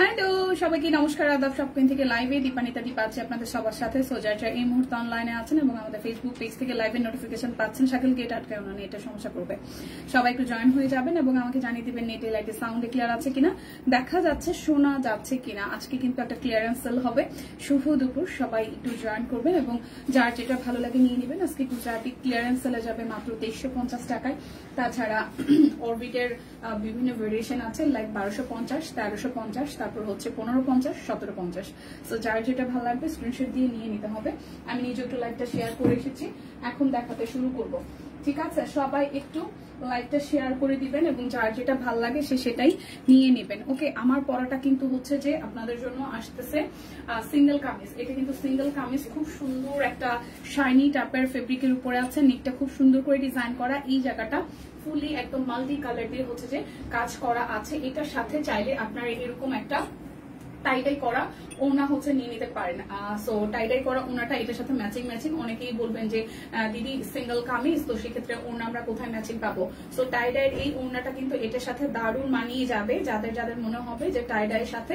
Hello সবাইকে নমস্কার, আদাব। সবকিন থেকে লাইভে দীপানিতা দীপ আছে আপনাদের সবার সাথে। সোজাটা এই মুহূর্তে অনলাইনে আছেন এবং আমাদের ফেসবুক পেজ থেকে লাইভের নোটিফিকেশন পাচ্ছেন। শাকিল গেট আটকায় না, এটা সমস্যা করবে। সবাই একটু জয়েন হয়ে যাবেন এবং আমাকে জানিয়ে দিবেন নেটে লাইটে সাউন্ড ক্লিয়ার আছে কিনা, দেখা যাচ্ছে শোনা যাচ্ছে কিনা। আজকে কিন্তু একটা ক্লিয়ারেন্স সেল হবে, শুভ দুপুর। সবাই একটু জয়েন করবেন এবং যার যেটা ভালো লাগে নিয়ে নেবেন। আজকে গুজরাটি ক্লিয়ারেন্স সেলে যাবে মাত্র 2350 টাকায়। তাছাড়া অরবিটের বিভিন্ন ভেরিয়েশন আছে, লাইক 1250, 1350, তারপর হচ্ছে 1550, 1750। সো যার যেটা ভালো লাগবে স্ক্রিনশট দিয়ে নিয়ে নিতে হবে। আমি নিজে একটু লাইভটা শেয়ার করে এসেছি, এখন দেখাতে শুরু করব। ঠিক আছে, সবাই একটু লাইভটা শেয়ার করে দিবেন এবং যার যেটা ভালো লাগে সে সেটাই নিয়ে নেবেন। ওকে, আমার পরাটা কিন্তু হচ্ছে যে আপনাদের জন্য আসতেছে সিঙ্গেল কামিজ। এটা কিন্তু সিঙ্গেল কামিজ, খুব সুন্দর একটা শাইনি টাইপের ফেব্রিকের উপরে আছে। নিকটা খুব সুন্দর করে ডিজাইন করা, এই জায়গাটা ফুলি একদম মাল্টি কালার দিয়ে হচ্ছে যে কাজ করা আছে। এটার সাথে চাইলে আপনার এরকম একটা টাইডাই করা ওনা হচ্ছে নিয়ে নিতে পারেন। সো টাইডাই করা ওনাটা এটার সাথে ম্যাচিং ম্যাচিং। অনেকেই বলবেন যে দিদি সিঙ্গেল কামিজ, তো সেক্ষেত্রে ওনা আমরা কোথায় ম্যাচিং পাবো? সো টাইডাইয়ের এই ওনাটা কিন্তু এটার সাথে দারুণ মানিয়ে যাবে। যাদের যাদের মনে হবে যে টাইডাইয়ের সাথে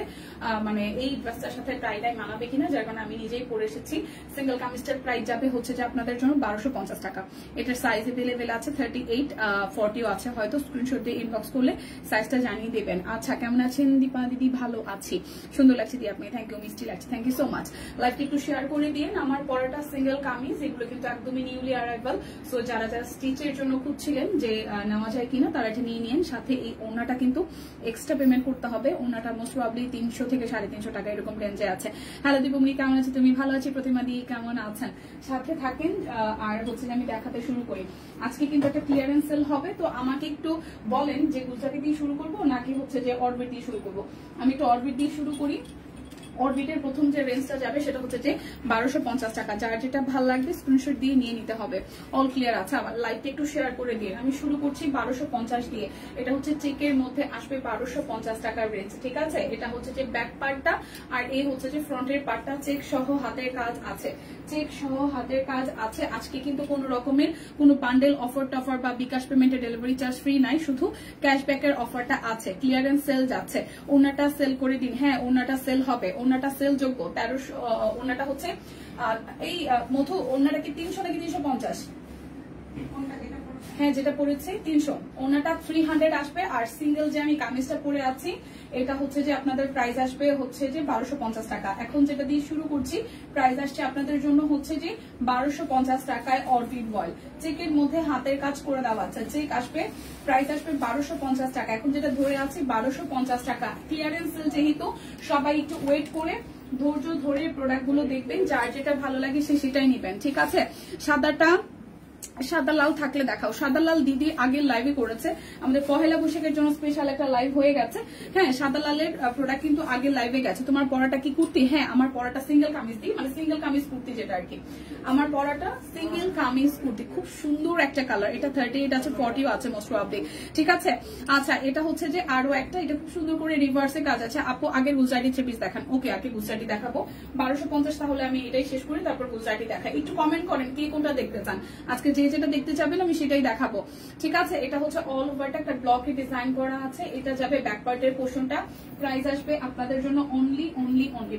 মানে এই ড্রেসটার সাথে টাইডাই মানাবে কিনা, যার কারণে আমি নিজেই পরে এসেছি। সিঙ্গেল কামিজটার প্রাইস যাবে হচ্ছে যে আপনাদের জন্য 1250 টাকা। এটার সাইজ এভেলেবেল আছে 38, 40ও আছে। হয়তো স্ক্রিনশট দিয়ে ইনবক্স করলে সাইজটা জানিয়ে দেবেন। আচ্ছা, কেমন আছেন দীপা দিদি? ভালো আছি, সুন্দর লাগছে দিয়ে আপনি, থ্যাংক ইউ। মিষ্টি লাগছে, থ্যাংক ইউ সো মাচ। লাইভটা একটু শেয়ার করে দিন। আমার পরাটা সিঙ্গেল কামিজ, এগুলো কিন্তু একদমই নিউলি অ্যারাইভাল। সো যারা যারা স্টিচের জন্য খুঁজছিলেন যে নেওয়া যায় কিনা, তারা এটা নিয়ে নিন। সাথে এই ওনাটা কিন্তু এক্সট্রা পেমেন্ট করতে হবে। ওনাটা মোস্ট প্রবাবলি 300 থেকে 350 টাকা এরকম রেঞ্জে আছে। হ্যালো দীপমনি, কেমন আছে তুমি? ভালো আছি। প্রতিমা দি কেমন আছেন? সাথে থাকেন আর হচ্ছে যে আমি দেখাতে শুরু করি। আজকে কিন্তু একটা ক্লিয়ারেন্স সেল হবে, তো আমাকে একটু বলেন যে গুজরাটি দিয়ে শুরু করবো নাকি হচ্ছে যে অরবিট দিয়ে শুরু করবো। আমি একটু অরবিট দিয়ে শুরু করি। অরবিটের প্রথম যে রেঞ্জটা যাবে সেটা হচ্ছে যে 1250 টাকা। যার যেটা ভালো লাগবে স্ক্রিনশট দিয়ে নিয়ে নিতে হবে। অল ক্লিয়ার আছে? আমার লাইভটা একটু শেয়ার করে দিয়ে আমি শুরু করছি 1250 দিয়ে। এটা হচ্ছে চেকের মধ্যে আসবে 1250 টাকার রেঞ্জ। ঠিক আছে, এটা হচ্ছে যে ব্যাক পার্টটা আর এই হচ্ছে যে ফ্রন্টের পার্টটা চেক সহ হাতের কাজ আছে। চেক সহ হাতের কাজ আছে। আজকে কিন্তু কোনো রকমের কোনো বান্ডেল অফার টফার বা বিকাশ পেমেন্টের ডেলিভারি চার্জ ফ্রি নাই, শুধু ক্যাশব্যাকের অফারটা আছে। ক্লিয়ারেন্স সেল যাচ্ছে, ওনাটা সেল করে দিন। হ্যাঁ, ওনাটা সেল হবে, ওনাটা সেল যোগ্য। 1300 ওনাটা হচ্ছে এই মধু ওনাটা কি 300 নাকি 350? হ্যাঁ, যেটা পড়েছে 300। ওনাটা 300 আসবে। আর সিঙ্গেল যে আমি কামিজটা পরে আছি এটা হচ্ছে যে আপনাদের প্রাইস আসবে হচ্ছে যে 1250 টাকা। এখন যেটা দিয়ে শুরু করছি প্রাইস আসছে আপনাদের জন্য হচ্ছে যে 1250 টাকায় অরবিট বয়েল। চেকের মধ্যে হাতের কাজ করে দেওয়া আছে। চেক আসবে, প্রাইস আসবে 1250 টাকা। এখন যেটা ধরে আছি 1250 টাকা। ক্লিয়ারেন্স সেল যেহেতু, সবাই একটু ওয়েট করে ধৈর্য ধরে প্রোডাক্ট গুলো দেখবেন। যার যেটা ভালো লাগে সে সেটাই নিবেন। ঠিক আছে, সাদা লাল থাকলে দেখাও। সাদা লাল দিদি আগের লাইভে করেছে, আমাদের পহেলা বৈশাখের জন্য স্পেশাল একটা লাইভ হয়ে গেছে। হ্যাঁ, সাদা লালের প্রোডাক্ট কিন্তু আগের লাইভে গেছে। তোমার পরাটা কি কুর্তি? হ্যাঁ, আমার পরাটা সিঙ্গেল কামিজ দিই, মানে সিঙ্গেল কামিজ কুর্তি যেটা আর কি। আমার পরাটা সিঙ্গেল কামিজ কুর্তি, খুব সুন্দর একটা কালার। এটা 38 আছে, 40ও আছে মোস্ট প্রবাবলি। ঠিক আছে, আচ্ছা এটা হচ্ছে যে আরো একটা, এটা খুব সুন্দর করে রিভার্সে কাজ আছে। আপু আগের গুজরাটি থ্রি-পিস দেখান। ওকে, আগে গুজরাটি দেখাবো 1250। তাহলে আমি এটাই শেষ করি, তারপর গুজরাটি দেখাই। একটু কমেন্ট করেন কে কোনটা দেখতে চান। আজকে যে যেটা দেখতে চাবেন আমি সেটাই দেখাবো। ঠিক আছে, এটা হচ্ছে অল ওভারটা একটা ব্লকে ডিজাইন করা আছে। এটা যাবে ব্যাক পার্টের পোর্শনটা। প্রাইস আসবে আপনাদের জন্য অনলি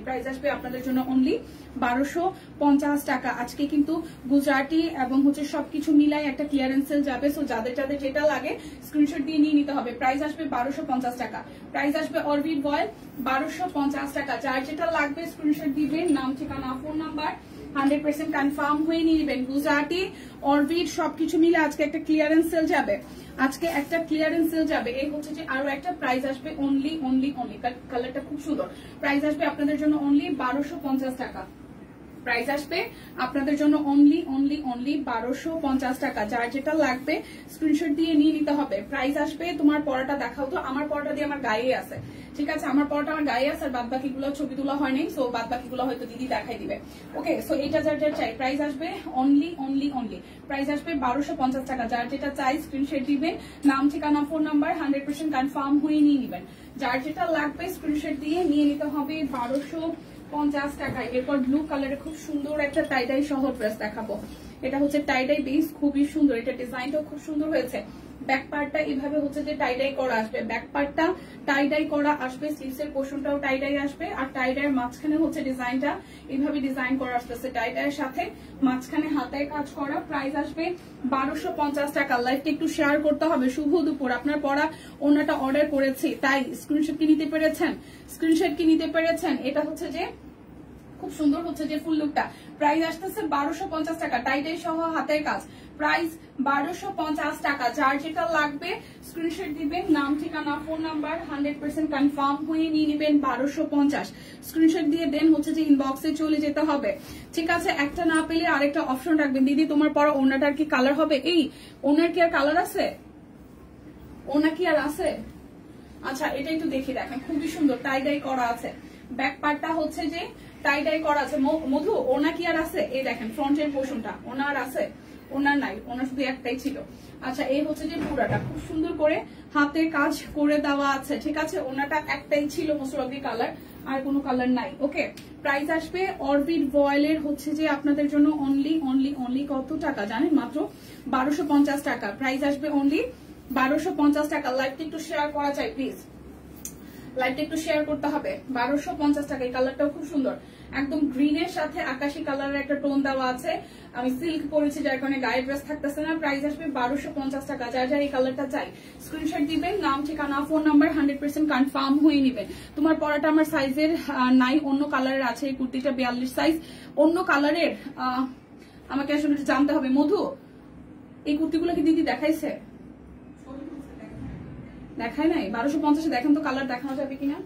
প্রাইস আসবে আপনাদের জন্য অনলি 1250 টাকা। আজকে কিন্তু গুজরাটি এবং হচ্ছে সবকিছু মিলাই একটা ক্লিয়ারেন্স সেল যাবে। সো যাদের যাদের যেটা লাগে স্ক্রিনশট দিয়ে নিয়ে নিতে হবে। প্রাইস আসবে 1250 টাকা। প্রাইস আসবে অরবিট বয়েল 1250 টাকা। যার যেটা লাগবে স্ক্রিনশট দিবেন, নাম ঠিকানা ফোন নাম্বার 100% কনফার্ম হয়ে নিয়ে নেবেন। গুজরাটি অরবিট সবকিছু মিলে আজকে একটা ক্লিয়ারেন্স সেল যাবে। আজকে একটা ক্লিয়ারেন্স সেল যাবে। এই হচ্ছে যে আরো একটা প্রাইস আসবে অনলি কালারটা খুব সুন্দর। প্রাইস আসবে আপনাদের জন্য অনলি 1250 টাকা। প্রাইস আসবে আপনাদের জন্য অনলি 1250 টাকা। যার যেটা লাগবে স্ক্রিনশট দিয়ে নিয়ে নিতে হবে। প্রাইস আসবে, তোমার পরাটা দেখাও তো। আমার পরাটা দিয়ে আমার গায়ে আছে। ঠিক আছে, আমার পরাটা আমার গায়ে আছে, আর বাদ বাকি গুলো ছবি তোলা হয়নি। সো বাদ বাকি গুলো হয়তো দিদি দেখাই দিবে। ওকে, সো এটা যার যার চাই প্রাইস আসবে অনলি প্রাইস আসবে 1250 টাকা। যার যেটা চাই স্ক্রিনশট দিবেন, নাম ঠিকানা ফোন নাম্বার 100% কনফার্ম হয়ে নিয়ে নিবেন। যার যেটা লাগবে স্ক্রিনশট দিয়ে নিয়ে নিতে হবে 1250 টাকায়। এরপর ব্লু কালারের খুব সুন্দর একটা টাইডাই সহ ড্রেস দেখাবো। এটা হচ্ছে টাইডাই বেস, খুবই সুন্দর। এটা ডিজাইনটাও খুব সুন্দর হয়েছে। ব্যাক পার্টটা এইভাবে হচ্ছে যে টাইডাই করা আসবে, ব্যাক পার্টটা টাইডাই করা আসবে, স্লিভসের পোর্শনটাও টাইডাই আসবে, আর টাইডাইয়ের মাঝখানে হচ্ছে ডিজাইনটা এইভাবে ডিজাইন করা আসতেছে টাইডাইয়ের সাথে, মাঝখানে হাতের কাজ করা। প্রাইস আসবে 1250 টাকা। লাইভটা একটু শেয়ার করতে হবে। শুভ দুপুর, আপনার পরা ওনাটা অর্ডার করেছি, তাই স্ক্রিনশট কি নিতে পেরেছেন? স্ক্রিনশট কি নিতে পেরেছেন? এটা হচ্ছে যে খুব সুন্দর হচ্ছে যে ফুল লুকটা। প্রাইস আসতেছে 1250 টাকা, টাইটাই সহ হাতের কাজ। প্রাইস 1250 টাকা। যার যেটা লাগবে স্ক্রিনশট দিবেন, নাম ঠিকানা ফোন নাম্বার 100% কনফার্ম হয়ে নিয়ে নেবেন। 1250 স্ক্রিনশট দিয়ে দেন হচ্ছে যে ইনবক্সে চলে যেতে হবে, ঠিক আছে? একটা না পেলে আরেকটা অপশন রাখবেন। দিদি তোমার পরা ওনাটার কি কালার হবে? এই ওনার কি আর কালার আছে? ওনা কি আর আছে? আচ্ছা, এটা একটু দেখি, দেখেন খুবই সুন্দর টাইডাই করা আছে। ব্যাক পার্টটা হচ্ছে যে টাইডাই করা আছে। মধু ওনা কি আর আছে? এই দেখেন ফ্রন্টের পোর্শনটা ওনার আছে, ওনার নাই, ওনার শুধু একটাই ছিল। আচ্ছা, এই হচ্ছে যে পুরাটা খুব সুন্দর করে হাতের কাজ করে দেওয়া আছে, ঠিক আছে? ওনাটা একটাই ছিল মোসরাবি কালার, আর কোনো কালার নাই। ওকে, প্রাইস আসবে অরবিট ভয়েলের হচ্ছে যে আপনাদের জন্য অনলি অনলি অনলি কত টাকা জানেন? মাত্র 1250 টাকা। প্রাইস আসবে অনলি 1250 টাকা। লাইভটা একটু শেয়ার করা চাই প্লিজ, লাইভটা একটু শেয়ার করতে হবে। 1250 টাকা। এই কালারটাও খুব সুন্দর, একদম গ্রিনের সাথে আকাশি কালারের একটা টোন দেওয়া আছে। আমি সিল্ক পরেছি যার কারণে গায়ে ড্রেস থাকতেছে না। প্রাইস আসবে 1250 টাকা। যার যার এই কালারটা চাই স্ক্রিনশট দিবেন, নাম ঠিকানা ফোন নাম্বার 100% কনফার্ম হয়ে নেবেন। তোমার পরাটা আমার সাইজের নাই, অন্য কালারের আছে। এই কুর্তিটা 42 সাইজ, অন্য কালারের। আমাকে আসলে জানতে হবে। মধু, এই কুর্তিগুলো কি দিদি দেখাইছে? দেখায় নাই। 1250 দেখেন তো কালার দেখানো যাবে কিনা।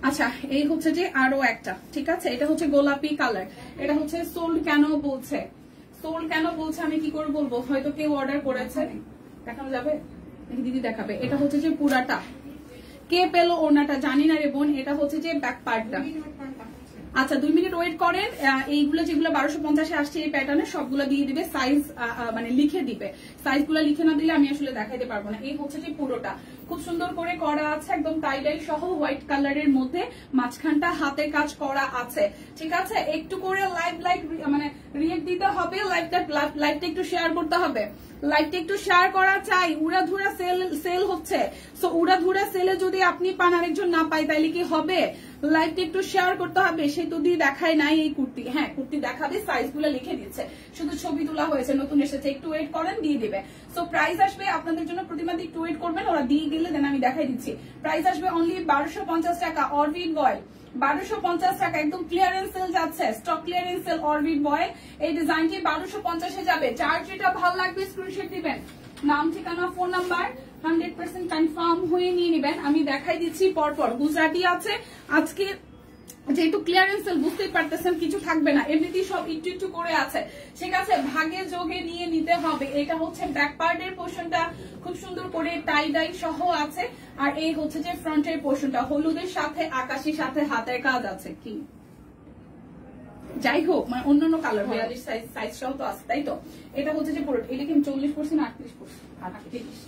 আচ্ছা, এই হচ্ছে যে আরো একটা, ঠিক আছে? এটা হচ্ছে গোলাপি কালার। এটা হচ্ছে সোল্ড কেন বলছে, সোল্ড কেন বলছে আমি কি করে বলবো? হয়তো কেউ অর্ডার করেছে। দেখানো যাবে? দিদি দেখাবে। এটা হচ্ছে যে পুরাটা। কে পেলো ওনাটা জানি না রে বোন। এটা হচ্ছে যে ব্যাক পার্টটা। আচ্ছা, 2 মিনিট ওয়েট করেন। এইগুলো যেগুলো 1250 আসছে এই প্যাটার্নে সবগুলো দিয়ে দিবে, সাইজ মানে লিখে দিবে। সাইজগুলো লিখে না দিলে আমি আসলে দেখাইতে পারবো না। এই হচ্ছে যে পুরোটা খুব সুন্দর করে করা আছে, একদম টাইডাই সহ হোয়াইট কালারের মধ্যে, মাঝখানটা হাতের কাজ করা আছে, ঠিক আছে? একটু করে লাইভ মানে রিয়েক্ট দিতে হবে, লাইভটা একটু শেয়ার করতে হবে, লাইভটা একটু শেয়ার করা চাই। উড়াধুরা সেল হচ্ছে, সো উড়াধুরা সেলে যদি আপনি পান আরেকজন না পাই তাইলে কি হবে? লাইভটা একটু শেয়ার করতে হবে। সে তো দিয়ে দেখায় নাই এই কুর্তি। হ্যাঁ, কুর্তি দেখাবে, সাইজগুলো লিখে দিচ্ছে, শুধু ছবি তোলা হয়েছে, নতুন এসেছে। একটু ওয়েট করেন, দিয়ে দিবে। সো প্রাইস আসবে আপনাদের জন্য, প্রতিমাদি একটু ওয়েট করবেন, ওরা দিয়ে গেলে দেন আমি দেখাই দিচ্ছি। প্রাইস আসবে অনলি 1250 টাকা। অরবিট বয়েল 1250 টাকা, একদম ক্লিয়ারেন্স সেল যাচ্ছে, stock clearance sale Orbit voile. এই ডিজাইনটি 1250-এ যাবে। যার যেটা ভালো লাগবে স্ক্রিনশট দিবেন, নাম ঠিকানা ফোন নাম্বার 100% কনফার্ম হয়ে নিয়ে নেবেন। আমি দেখাই দিচ্ছি পরপর। গুজরাটি আছে আজকে, যেহেতু ক্লিয়ারেন্স সেল বুঝতেই পারতেছেন, কিছু থাকবে না, এমনিতেই সব একটু একটু করে আছে, ঠিক আছে? ভাগে যোগে নিয়ে নিতে হবে। এটা হচ্ছে ব্যাক পার্টের পোর্শনটা, খুব সুন্দর করে টাই ডাই সহ আছে। আর এই হচ্ছে যে ফ্রন্টের পোর্শনটা, হলুদের সাথে আকাশির সাথে হাতের কাজ আছে। কি যাই হোক, মানে অন্যান্য কালার 42 সাইজ সহ তো আছে, তাই তো? এটা হচ্ছে যে পুরো, এটা কি 40% না 38%?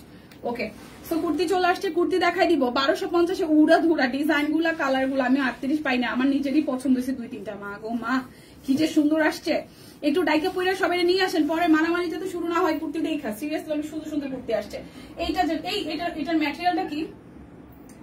ওকে, সো কুর্তি চলে আসছে, কুর্তি দেখাই দিব। 1250-এ উড়াধুরা ডিজাইন গুলা, কালার গুলা। আমি 38 পাই না, আমার নিজেরই পছন্দ হয়েছে 2-3টা। মা গো মা, কি যে সুন্দর আসছে। একটু ডাইকে পরে সবাই নিয়ে আসেন, পরে মারামারি যাতে শুরু না হয় কুর্তি দেখা। সিরিয়াসলি আমি সুন্দর সুন্দর কুর্তি আসছে। এইটা যে এটার ম্যাটেরিয়ালটা কি?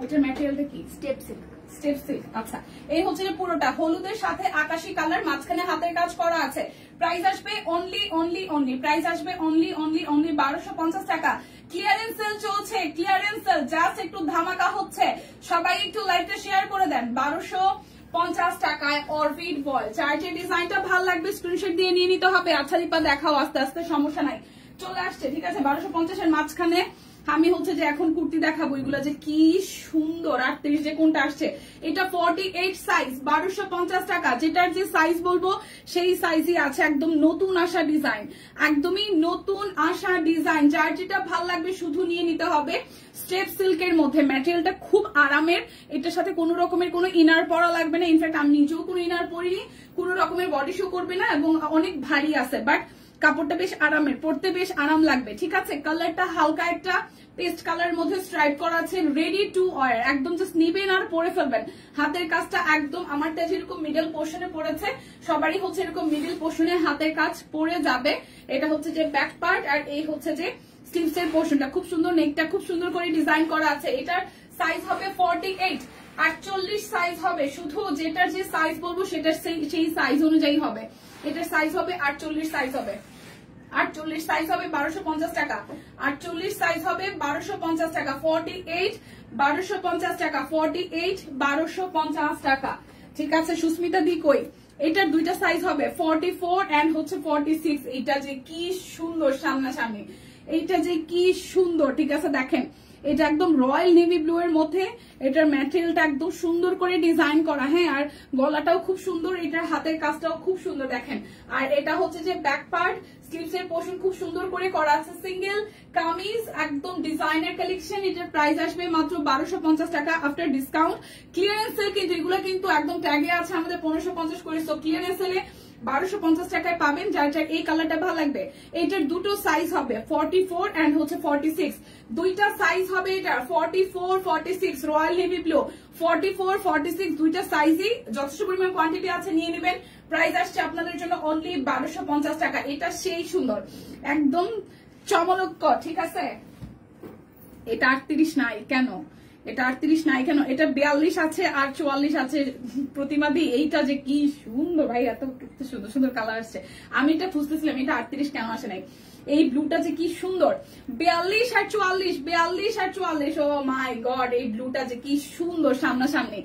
এটার ম্যাটেরিয়ালটা কি? Step silk. Step silk. আচ্ছা, এই হচ্ছে যে পুরোটা হলুদের সাথে আকাশি কালার, মাঝখানে হাতের কাজ করা আছে। প্রাইস আসবে অনলি অনলি অনলি, প্রাইস আসবে অনলি অনলি অনলি 1250 টাকা। ক্লিয়ারেন্স সেল চলছে, ক্লিয়ারেন্স সেল জাস্ট একটু ধামাকা হচ্ছে। সবাই একটু লাইভটা শেয়ার করে দেন। 1250 টাকায় অরবিট বয়েল। যার যে ডিজাইনটা ভালো লাগবে স্ক্রিনশট দিয়ে নিয়ে নিতে হবে। আচ্ছা দীপা দেখাও আস্তে আস্তে, সমস্যা নাই, চলে আসছে, ঠিক আছে? 1250-এর মাঝখানে আমি হচ্ছে যে এখন কুর্তি দেখাবো। এগুলো যে কি সুন্দর। 38 যে কোনটা আসছে, এটা 48 সাইজ, 1250 টাকা। যেটার যে সাইজ বলবো সেই সাইজই আছে। একদম নতুন আসা ডিজাইন, একদমই নতুন আসা ডিজাইন। যার যেটা ভাল লাগবে শুধু নিয়ে নিতে হবে। স্টেপ সিল্কের মধ্যে, ম্যাটেরিয়ালটা খুব আরামের। এটার সাথে কোনো রকমের কোনো ইনার পরা লাগবে না। ইনফ্যাক্ট আমি নিজেও কোনো ইনার পরিনি, কোনো রকমের বডি শো করবে না, এবং অনেক ভারী আছে। বাট কাপড়টা বেশ আরামের, পরতে বেশ আরাম লাগবে। ঠিক আছে, কালারটা হালকা একটা পেস্ট কালারের মধ্যে স্ট্রাইপ করা আছে, রেডি টু ওয়্যার। একদম জাস্ট নিবেন আর পরে ফেলবেন। হাতের কাজটা একদম আমারটা যেরকম মিডল পোর্শনে পড়েছে, সবারই হচ্ছে এরকম মিডল পোর্শনে হাতের কাজ পড়ে যাবে। এটা হচ্ছে যে ব্যাক পার্ট, আর এই হচ্ছে যে স্লিভস এর পোর্শনটা। খুব সুন্দর, নেকটা খুব সুন্দর করে ডিজাইন করা আছে। এটার সাইজ হবে 48, 48 সাইজ হবে। শুধু যেটার যে সাইজ বলবো সেটার সেই সাইজ অনুযায়ী হবে। এটার সাইজ হবে 48 সাইজ হবে। 48 সাইজ হবে 1250 টাকা। 48 সাইজ হবে 1250 টাকা। 48 1250 টাকা। 48 1250 টাকা। ঠিক আছে, সুস্মিতা দি কই? এটার দুইটা সাইজ হবে 44 এন্ড হচ্ছে 46। এটা যে কি সুন্দর সামনাসামনি, এইটা যে কি সুন্দর। ঠিক আছে, দেখেন এটা একদম রয়্যাল নেভি ব্লু এর মধ্যে। এটার ম্যাটেরিয়ালটা একদম সুন্দর করে ডিজাইন করা। হ্যাঁ, আর গলাটাও খুব সুন্দর, এটার হাতের কাজটাও খুব সুন্দর দেখেন। আর এটা হচ্ছে যে ব্যাক পার্ট, স্লিভস এর পোর্শন খুব সুন্দর করে করা আছে। সিঙ্গেল কামিজ, একদম ডিজাইনার কালেকশন। এটার প্রাইস আসবে মাত্র 1250 টাকা আফটার ডিসকাউন্ট। ক্লিয়ারেন্স সেল কিন্তু এগুলো কিন্তু একদম ট্যাগে আছে আমাদের 1550 করে। সো ক্লিয়ারেন্স সেলে 1250 টাকায় পাবেন। যার যার এই কালারটা ভালো লাগবে। এটার দুটো সাইজ হবে 44 এন্ড হচ্ছে 46। দুইটা সাইজ হবে এটার 44 46, রয়্যাল নেভি ব্লু। 44 46 দুইটা সাইজই যথেষ্ট পরিমাণ কোয়ান্টিটি আছে, নিয়ে নেবেন। প্রাইস আসছে আপনাদের জন্য অনলি 1250 টাকা। এটা সেই সুন্দর, একদম চমৎকার। ঠিক আছে, এটা 38 নাই কেন? এটা 38 নাই কেন? এটা 42 আছে আর 44 আছে। প্রতিমাদি এইটা যে কি সুন্দর ভাই, এত সুন্দর সুন্দর কালার আসছে। আমি এটা খুঁজতেছিলাম এটা 38 কেন আসে নাই। এই ব্লুটা যে কি সুন্দর, 42 আর 44, 42 আর 44। ও মাই গড, এই ব্লুটা যে কি সুন্দর সামনাসামনি,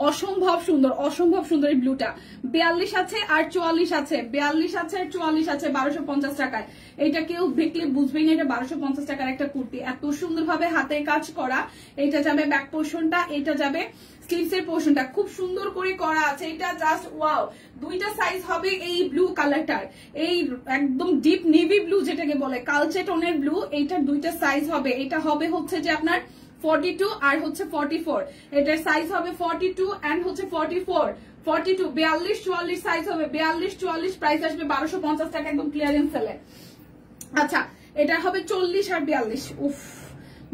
অসম্ভব সুন্দর, অসম্ভব সুন্দর এই ব্লুটা। 42 আছে আর 44 আছে, 42 আছে আর 44 আছে 1250 টাকায়। এটা কেউ দেখলে বুঝবেই না এটা 1250 টাকার একটা কুর্তি। এত সুন্দর ভাবে হাতের কাজ করা। এটা যাবে ব্যাক পোর্শনটা, এটা যাবে স্লিভস এর পোর্শনটা, খুব সুন্দর করে করা আছে। এটা জাস্ট ওয়াও। দুইটা সাইজ হবে এই ব্লু কালারটার, এই একদম ডিপ নেভি ব্লু যেটাকে বলে, কালচে টোনের ব্লু। এইটার দুইটা সাইজ হবে। এটা হবে হচ্ছে যে আপনার 42 আর হচ্ছে 44। এটার সাইজ হবে 42 এন্ড হচ্ছে 44। 42 42 44 সাইজ হবে। 42 44 প্রাইস আসবে 1250 টাকা একদম ক্লিয়ারেন্স সেলে। আচ্ছা, এটা হবে 40 আর 42। উফ,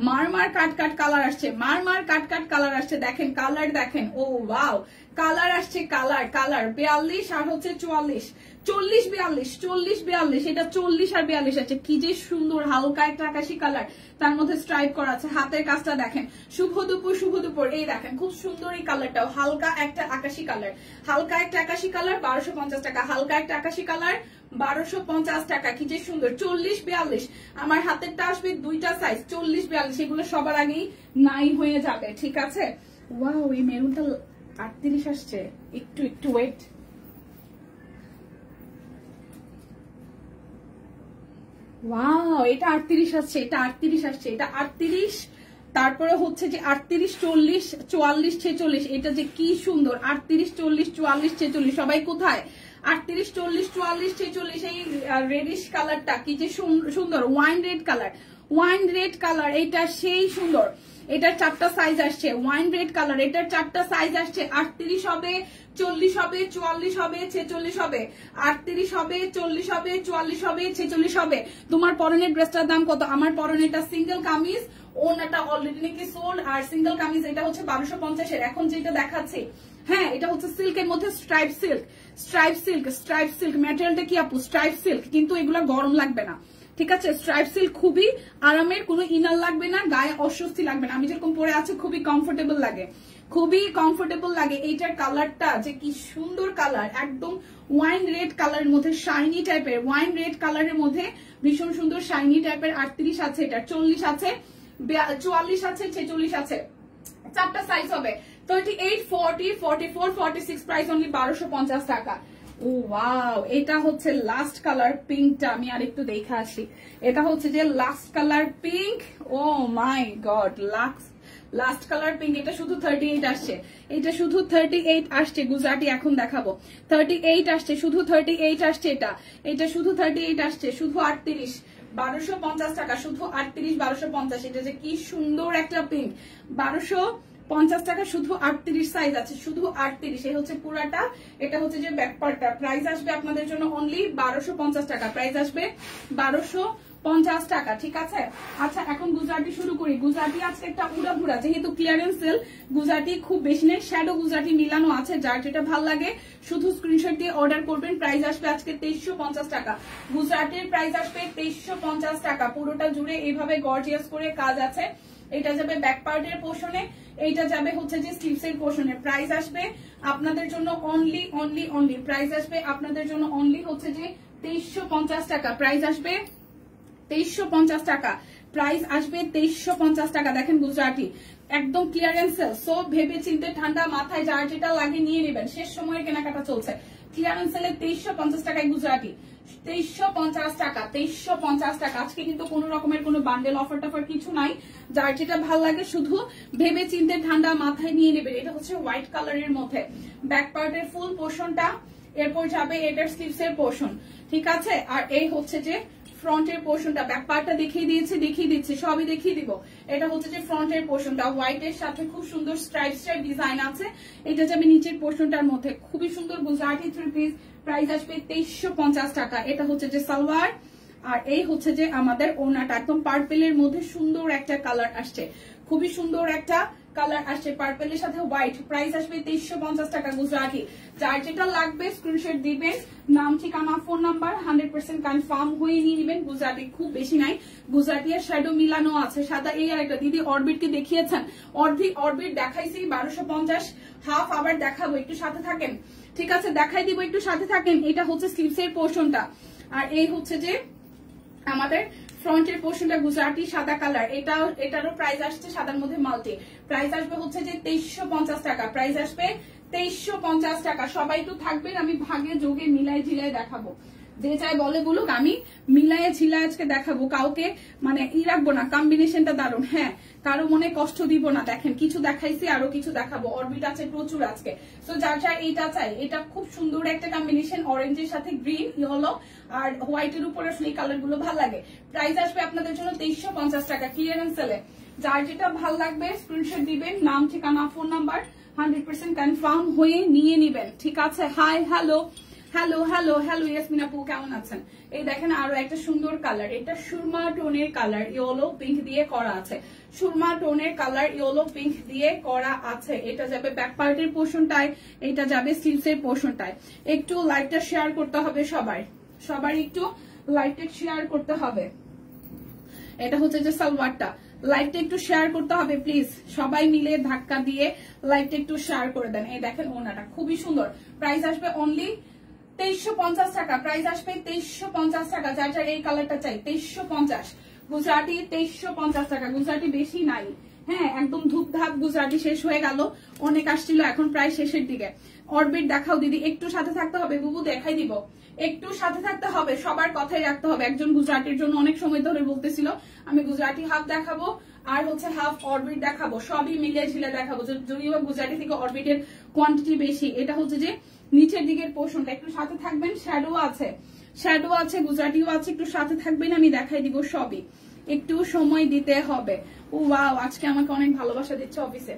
মারমার কাট কাট কালার আসছে, মারমার কাট কাট কালার আসছে। দেখেন কালার দেখেন, ও ওয়াও, কালার আসছে, কালার কালার। 42 আর হচ্ছে 44, 40 42, 40 42। এটা 40 আর 42 আছে। কি যে সুন্দর, হালকা একটা আকাশি কালার, তার মধ্যে স্ট্রাইপ করা আছে। হাতের কাজটা দেখেন, শুভ দুপুর শুভ দুপুর। এই দেখেন খুব সুন্দর এই কালারটাও, হালকা একটা আকাশি কালার, হালকা একটা আকাশি কালার 1250 টাকা। হালকা একটা আকাশি কালার 1250 টাকা। কি যে সুন্দর। 40 42 আমার হাতেরটা আসবে দুইটা সাইজ, 40 42। এগুলো সবার আগেই নাই হয়ে যাবে। ঠিক আছে, ওয়াও, এই মেরুনটা 38 আসছে। একটু একটু ওয়েট, ওয়াও, এটা 38 আসছে, এটা 38 আসছে, এটা 38। তারপরে হচ্ছে যে 38 40 44 46। এটা যে কি সুন্দর, 38 40 44 46। সবাই কোথায়? 38 40 44 46। এই রেডিশ কালারটা কি যে সুন্দর, wine red colour, wine red colour. এটা সেই সুন্দর। এটার 4টা সাইজ আসছে, ওয়াইন রেড কালার। এটার 4টা সাইজ আসছে, 38 হবে, 40 হবে, 44 হবে, 46 হবে। 38 হবে, 40 হবে, 44 হবে, 46 হবে। তোমার পরনের ড্রেসটার দাম কত? আমার পরনেরটা সিঙ্গেল কামিজ, ওনাটা অলরেডি নাকি সোল্ড। আর সিঙ্গেল কামিজ এটা হচ্ছে 1250 এর। এখন যেটা দেখাচ্ছি, হ্যাঁ, এটা হচ্ছে সিল্কের মধ্যে stripe silk, stripe silk, stripe silk. ম্যাটেরিয়ালটা কি আপু? স্ট্রাইপ সিল্ক, কিন্তু এগুলো গরম লাগবে না। ঠিক আছে, স্ট্রাইপ সিল্ক খুবই আরামের, কোনো ইনার লাগবে না, গায়ে অস্বস্তি লাগবে না। আমি যেরকম পরে আছি খুবই কমফোর্টেবল লাগে, খুবই কমফোর্টেবল লাগে। এইটার কালারটা যে কি সুন্দর কালার, একদম ওয়াইন রেড কালারের মধ্যে শাইনি টাইপের, ওয়াইন রেড কালারের মধ্যে ভীষণ সুন্দর শাইনি টাইপের। 38 আছে, এটা 40 আছে, 44 আছে, 46 আছে। 4টা সাইজ হবে, 38 40 44 46। প্রাইস অনলি 1250 টাকা। ও ওয়াও, এটা হচ্ছে লাস্ট কালার পিঙ্কটা। আমি আরেকটু দেখে আসি। এটা হচ্ছে যে লাস্ট কালার পিঙ্ক। ও মাই গড, লাস্ট কালার পিঙ্ক। এটা শুধু 38 আসছে, এটা শুধু 38 আসছে। গুজরাটি এখন দেখাবো। 38 আসছে, শুধু 38 আসছে। এটা শুধু 38 আসছে, শুধু 38, 1250 টাকা, শুধু 38 1250। এটা যে কি সুন্দর একটা পিঙ্ক, 50 টাকা, শুধু 38 সাইজ আছে, শুধু 38। এই হচ্ছে পুরাটা, এটা হচ্ছে যে ব্যাক পার্টটা। প্রাইস আসবে আপনাদের জন্য অনলি 1250 টাকা, প্রাইস আসবে 1250 টাকা, ঠিক আছে। আচ্ছা এখন গুজরাটি শুরু করি। গুজরাটি আজকে একটা উড়াধুরা, যেহেতু ক্লিয়ারেন্স সেল, গুজরাটি খুব বেশি নেই, শ্যাডো গুজরাটি মিলানো আছে। যার যেটা ভালো লাগে শুধু স্ক্রিনশট দিয়ে অর্ডার করবেন। প্রাইস আসবে আজকে 2350 টাকা। গুজরাটির প্রাইস আসবে 2350 টাকা। পুরোটা জুড়ে এইভাবে গর্জিয়াস করে কাজ আছে। এটা যাবে ব্যাক পার্টের পোর্শনে, এইটা যাবে হচ্ছে যে স্লিভস এর পোর্শনে। প্রাইস আসবে আপনাদের জন্য অনলি অনলি অনলি, প্রাইস আসবে আপনাদের জন্য অনলি হচ্ছে যে 2350 টাকা। প্রাইস আসবে 2350 টাকা, প্রাইস আসবে 2350 টাকা। দেখেন গুজরাটি একদম ক্লিয়ারেন্স সেল, সো ভেবে চিন্তে ঠান্ডা মাথায় যার যেটা লাগে নিয়ে নেবেন। শেষ সময়ে কেনাকাটা চলছে, ক্লিয়ারেন্স সেলে 2350 টাকায় গুজরাটি, 2350 টাকা, 2350 টাকা। আজকে কিন্তু কোন রকমের কোনো বান্ডেল অফার টফার কিছু নাই, যার যেটা ভালো লাগে শুধু ভেবে চিন্তে ঠান্ডা মাথায় নিয়ে নেবেন। এটা হচ্ছে হোয়াইট কালারের মধ্যে ব্যাক পার্টের ফুল পোর্শনটা, এরপর যাবে এটার স্লিভস এর পোর্শন, ঠিক আছে। আর এই হচ্ছে যে ফ্রন্টের পোর্শনটা, ব্যাক পার্টটা দেখিয়ে দিচ্ছি, সবই দেখিয়ে দিব। এটা হচ্ছে যে ফ্রন্টের পোর্শনটা, হোয়াইট এর সাথে খুব সুন্দর স্ট্রাইপ স্ট্রাইপ ডিজাইন আছে। এটা যাবে নিচের পোর্শনটার মধ্যে, খুবই সুন্দর গুজরাটি থ্রি পিস। প্রাইস আসবে 2350 টাকা। এটা হচ্ছে যে সালোয়ার, আর এই হচ্ছে যে আমাদের ওড়নাটা, একদম পার্পেলের মধ্যে সুন্দর একটা কালার আসছে, খুবই সুন্দর একটা কালার আসছে পার্পেলের সাথে হোয়াইট। প্রাইস আসবে 2350 টাকা গুজরাটি। যার যেটা লাগবে স্ক্রিনশট দিবেন, নাম ঠিকানা ফোন নাম্বার 100% কনফার্ম হয়ে নিয়ে নেবেন। গুজরাটি খুব বেশি নাই, গুজরাটি আর শ্যাডো মিলানো আছে সাদা। এই আর একটা দিদি অরবিট কে দেখিয়েছেন, অরবিট দেখাইছি 1250, হাফ আবার দেখাবো, একটু সাথে থাকেন, ঠিক আছে, দেখাই দিব, একটু সাথে থাকেন। এটা হচ্ছে স্লিভস এর পোর্শনটা, আর এই হচ্ছে যে আমাদের ফ্রন্টের পোর্শনটা গুজরাটি সাদা কালার। এটারও প্রাইস আসছে সাদার মধ্যে মাল্টি। প্রাইস আসবে হচ্ছে যে 2350 টাকা, প্রাইস আসবে 2350 টাকা। সবাই একটু থাকবেন, আমি ভাগে যোগে মিলাই ঝিলাই দেখাবো, যে চাই বলে বলুক, আমি মিলায়ে ঝিলায় আজকে দেখাবো, কাউকে মানে রাখবো না। কম্বিনেশনটা দারুণ, হ্যাঁ, কারো মনে কষ্ট দিব না। দেখেন কিছু দেখাইছি, আরো কিছু দেখাবো, অরবিট আছে প্রচুর আজকে। তো যার যার এইটা চাই, এটা খুব সুন্দর একটা কম্বিনেশন, অরেঞ্জের সাথে গ্রিন, ইয়েলো আর হোয়াইটের উপরে এই কালার গুলো ভালো লাগে। প্রাইস আসবে আপনাদের জন্য 2350 টাকা ক্লিয়ারেন্স সেলে। যার যেটা ভালো লাগবে স্ক্রিনশট দিবেন, নাম ঠিকানা ফোন নাম্বার 100% কনফার্ম হয়ে নিয়ে নিবেন, ঠিক আছে। Hi hello hello hello hello Yasmin আপু কেমন আছেন? এই দেখেন আরো একটা সুন্দর কালার, এটা সুরমা টোনের কালার, ইয়েলো পিঙ্ক দিয়ে করা আছে, সুরমা টোনের কালার ইয়েলো পিঙ্ক দিয়ে করা আছে। এটা যাবে ব্যাক পার্টের পোর্শনটায়, এটা যাবে স্লিভস এর পোর্শনটায়। একটু লাইটটা শেয়ার করতে হবে সবার একটু লাইটটা শেয়ার করতে হবে। এটা হচ্ছে যে সালোয়ারটা, লাইভটা একটু শেয়ার করতে হবে প্লিজ, সবাই মিলে ধাক্কা দিয়ে লাইভটা একটু শেয়ার করে দেন। এই দেখেন ওনাটা খুবই সুন্দর। প্রাইস আসবে অনলি 2350 টাকা, প্রাইস আসবে 2350 টাকা। যার যার এই কালারটা চাই 2350, গুজরাটি 2350 টাকা। গুজরাটি বেশি নাই, হ্যাঁ, একদম ধূপধাপ গুজরাটি শেষ হয়ে গেল, অনেক আসছিল, এখন প্রায় শেষের দিকে। অরবিট দেখাও দিদি, একটু সাথে থাকতে হবে, বুবু দেখাই দিব, একটু সাথে থাকতে হবে, সবার কথাই রাখতে হবে। একজন গুজরাটির জন্য অনেক সময় ধরে বলতেছিল আমি গুজরাটি হাফ দেখাবো আর হচ্ছে হাফ অরবিট দেখাবো, সবই মিলে ঝিলে দেখাবো, যদিও গুজরাটি থেকে অরবিটের কোয়ান্টিটি বেশি। এটা হচ্ছে যে নিচের দিকের পোর্শনটা, একটু সাথে থাকবেন। শ্যাডো আছে, গুজরাটিও আছে, একটু সাথে থাকবেন, আমি দেখাই দিব সবই, একটু সময় দিতে হবে। ও ওয়াও, আজকে আমাকে অনেক ভালোবাসা দিচ্ছে অফিসে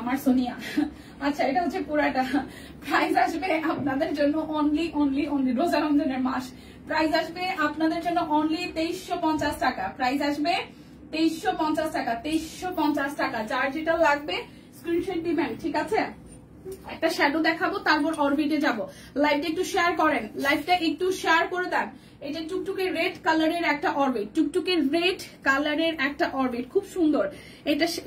আমার সোনিয়া। আচ্ছা এটা হচ্ছে পুরাটা। প্রাইস আসবে আপনাদের জন্য অনলি অনলি অনলি, রোজা রমজানের মাস, প্রাইস আসবে আপনাদের জন্য অনলি 2350 টাকা। প্রাইস আসবে 2350 টাকা, 2350 টাকা। যার যেটা লাগবে স্ক্রিনশট দিবেন, ঠিক আছে। একটা শ্যাডো দেখাবো, তারপর অরবিটে যাবো। লাইভটা একটু শেয়ার করেন, লাইভটা একটু শেয়ার করে দেন। এটা টুকটুকে রেড কালারের একটা অরবিট, টুকটুকে রেড কালারের একটা অরবিট, খুব সুন্দর।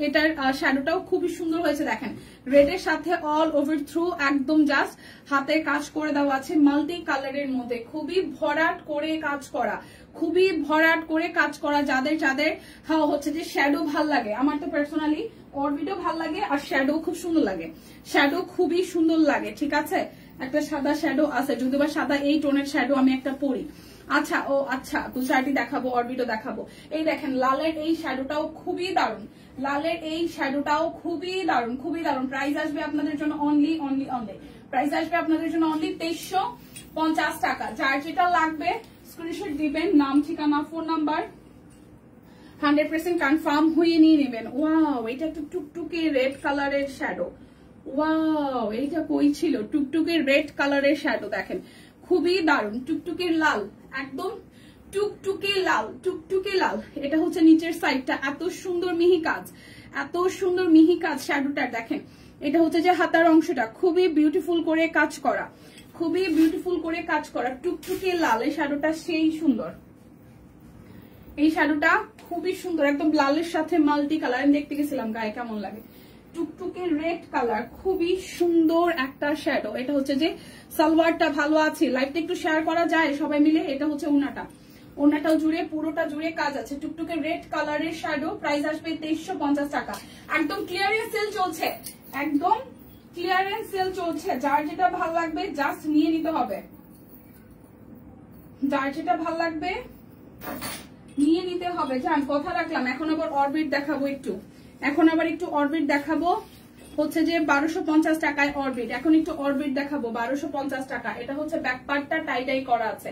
এটার শ্যাডোটাও খুবই সুন্দর হয়েছে, দেখেন রেডের সাথে অল ওভার থ্রু একদম জাস্ট হাতে কাজ করে দেওয়া আছে, মাল্টি কালারের মধ্যে, খুবই ভরাট করে কাজ করা, খুবই ভরাট করে কাজ করা। যাদের যাদের হ্যাঁ হচ্ছে যে শ্যাডো ভাল লাগে, আমার তো পার্সোনালি অরবিটও ভাল লাগে আর শ্যাডো খুব সুন্দর লাগে, শ্যাডো খুবই সুন্দর লাগে, ঠিক আছে। একটা সাদা শ্যাডো আছে, যদিও বা সাদা এই টোনের শ্যাডো আমি একটা পরি। আচ্ছা ও আচ্ছা, গুজরাটি দেখাবো, অরবিটও দেখাবো। এই দেখেন লালের এই শ্যাডোটাও খুবই দারুণ, লালের এই শ্যাডোটাও খুবই দারুণ, খুবই দারুণ। প্রাইস আসবে আপনাদের জন্য অনলি অনলি অনলি, প্রাইস আসবে আপনাদের জন্য অনলি 2350 টাকা। যার যেটা লাগবে স্ক্রিনশট দিবেন, নাম ঠিকানা ফোন নাম্বার 100% কনফার্ম হয়ে নিয়ে নেবেন। ওয়াও, এটা একটা টুকটুকে রেড কালারের শ্যাডো। ওয়াও, এইটা কই ছিল? টুকটুকে রেড কালারের শ্যাডো দেখেন, খুবই দারুণ। টুকটুকে লাল, একদম টুকটুকে লাল, টুকটুকে লাল। এটা হচ্ছে নিচের সাইডটা, এত সুন্দর মিহি কাজ, এত সুন্দর মিহি কাজ শ্যাডোটা দেখেন। এটা হচ্ছে যে হাতার অংশটা খুবই বিউটিফুল করে কাজ করা, খুবই বিউটিফুল করে কাজ করা। টুকটুকে লাল, এই শ্যাডোটা সেই সুন্দর। এই শ্যাডোটা খুবই সুন্দর, একদম লালের সাথে মাল্টি কালার। আমি দেখতে গেছিলাম গায়ে কেমন লাগে। টুকটুকে রেড কালার, খুবই সুন্দর একটা শ্যাডো। এটা হচ্ছে যে সালোয়ারটা ভালো আছে, লাইভটা একটু শেয়ার করা যায় সবাই মিলে। এটা হচ্ছে ওনাটা, ওনাটাও জুড়ে পুরোটা জুড়ে কাজ আছে। টুকটুকে রেড কালারের শ্যাডো, প্রাইস আসবে 2350 টাকা। একদম ক্লিয়ারেন্স সেল চলছে, একদম ক্লিয়ারেন্স সেল চলছে। যার যেটা ভালো লাগবে জাস্ট নিয়ে নিতে হবে, যার যেটা ভালো লাগবে নিয়ে নিতে হবে। জান কথা রাখলাম। এখন আবার অরবিট দেখাবো একটু, এখন আবার একটু অরবিট দেখাবো। হচ্ছে যে 1250 টাকায় অরবিট। এখন একটু অরবিট দেখাবো 1250 টাকা। এটা হচ্ছে ব্যাক পার্টটা টাই করা আছে,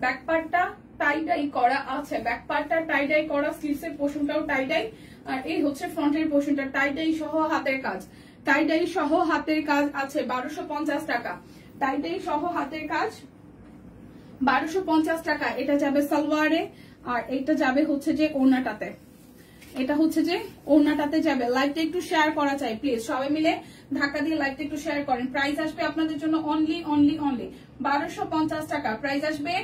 ব্যাক পার্টটা টাই করা আছে, ব্যাক পার্টটা টাই করা, স্লিভসের পোর্শনটাও টাই। আর এই হচ্ছে ফ্রন্টের পোর্শনটা টাই সহ হাতের কাজ, টাই সহ হাতের কাজ আছে 1250 টাকা। টাই সহ হাতের কাজ 1250 টাকা। এটা যাবে সালোয়ারে, আর এটা যাবে হচ্ছে যে ওড়নাটাতে। এটা হচ্ছে যে ওড়নাটাতে যাবে। লাইভটা একটু শেয়ার করা চাই প্লিজ, সবাই মিলে ধাক্কা দিয়ে লাইভটা একটু শেয়ার করেন। প্রাইস আসবে আপনাদের জন্য অনলি 1250 টাকা। প্রাইস আসবে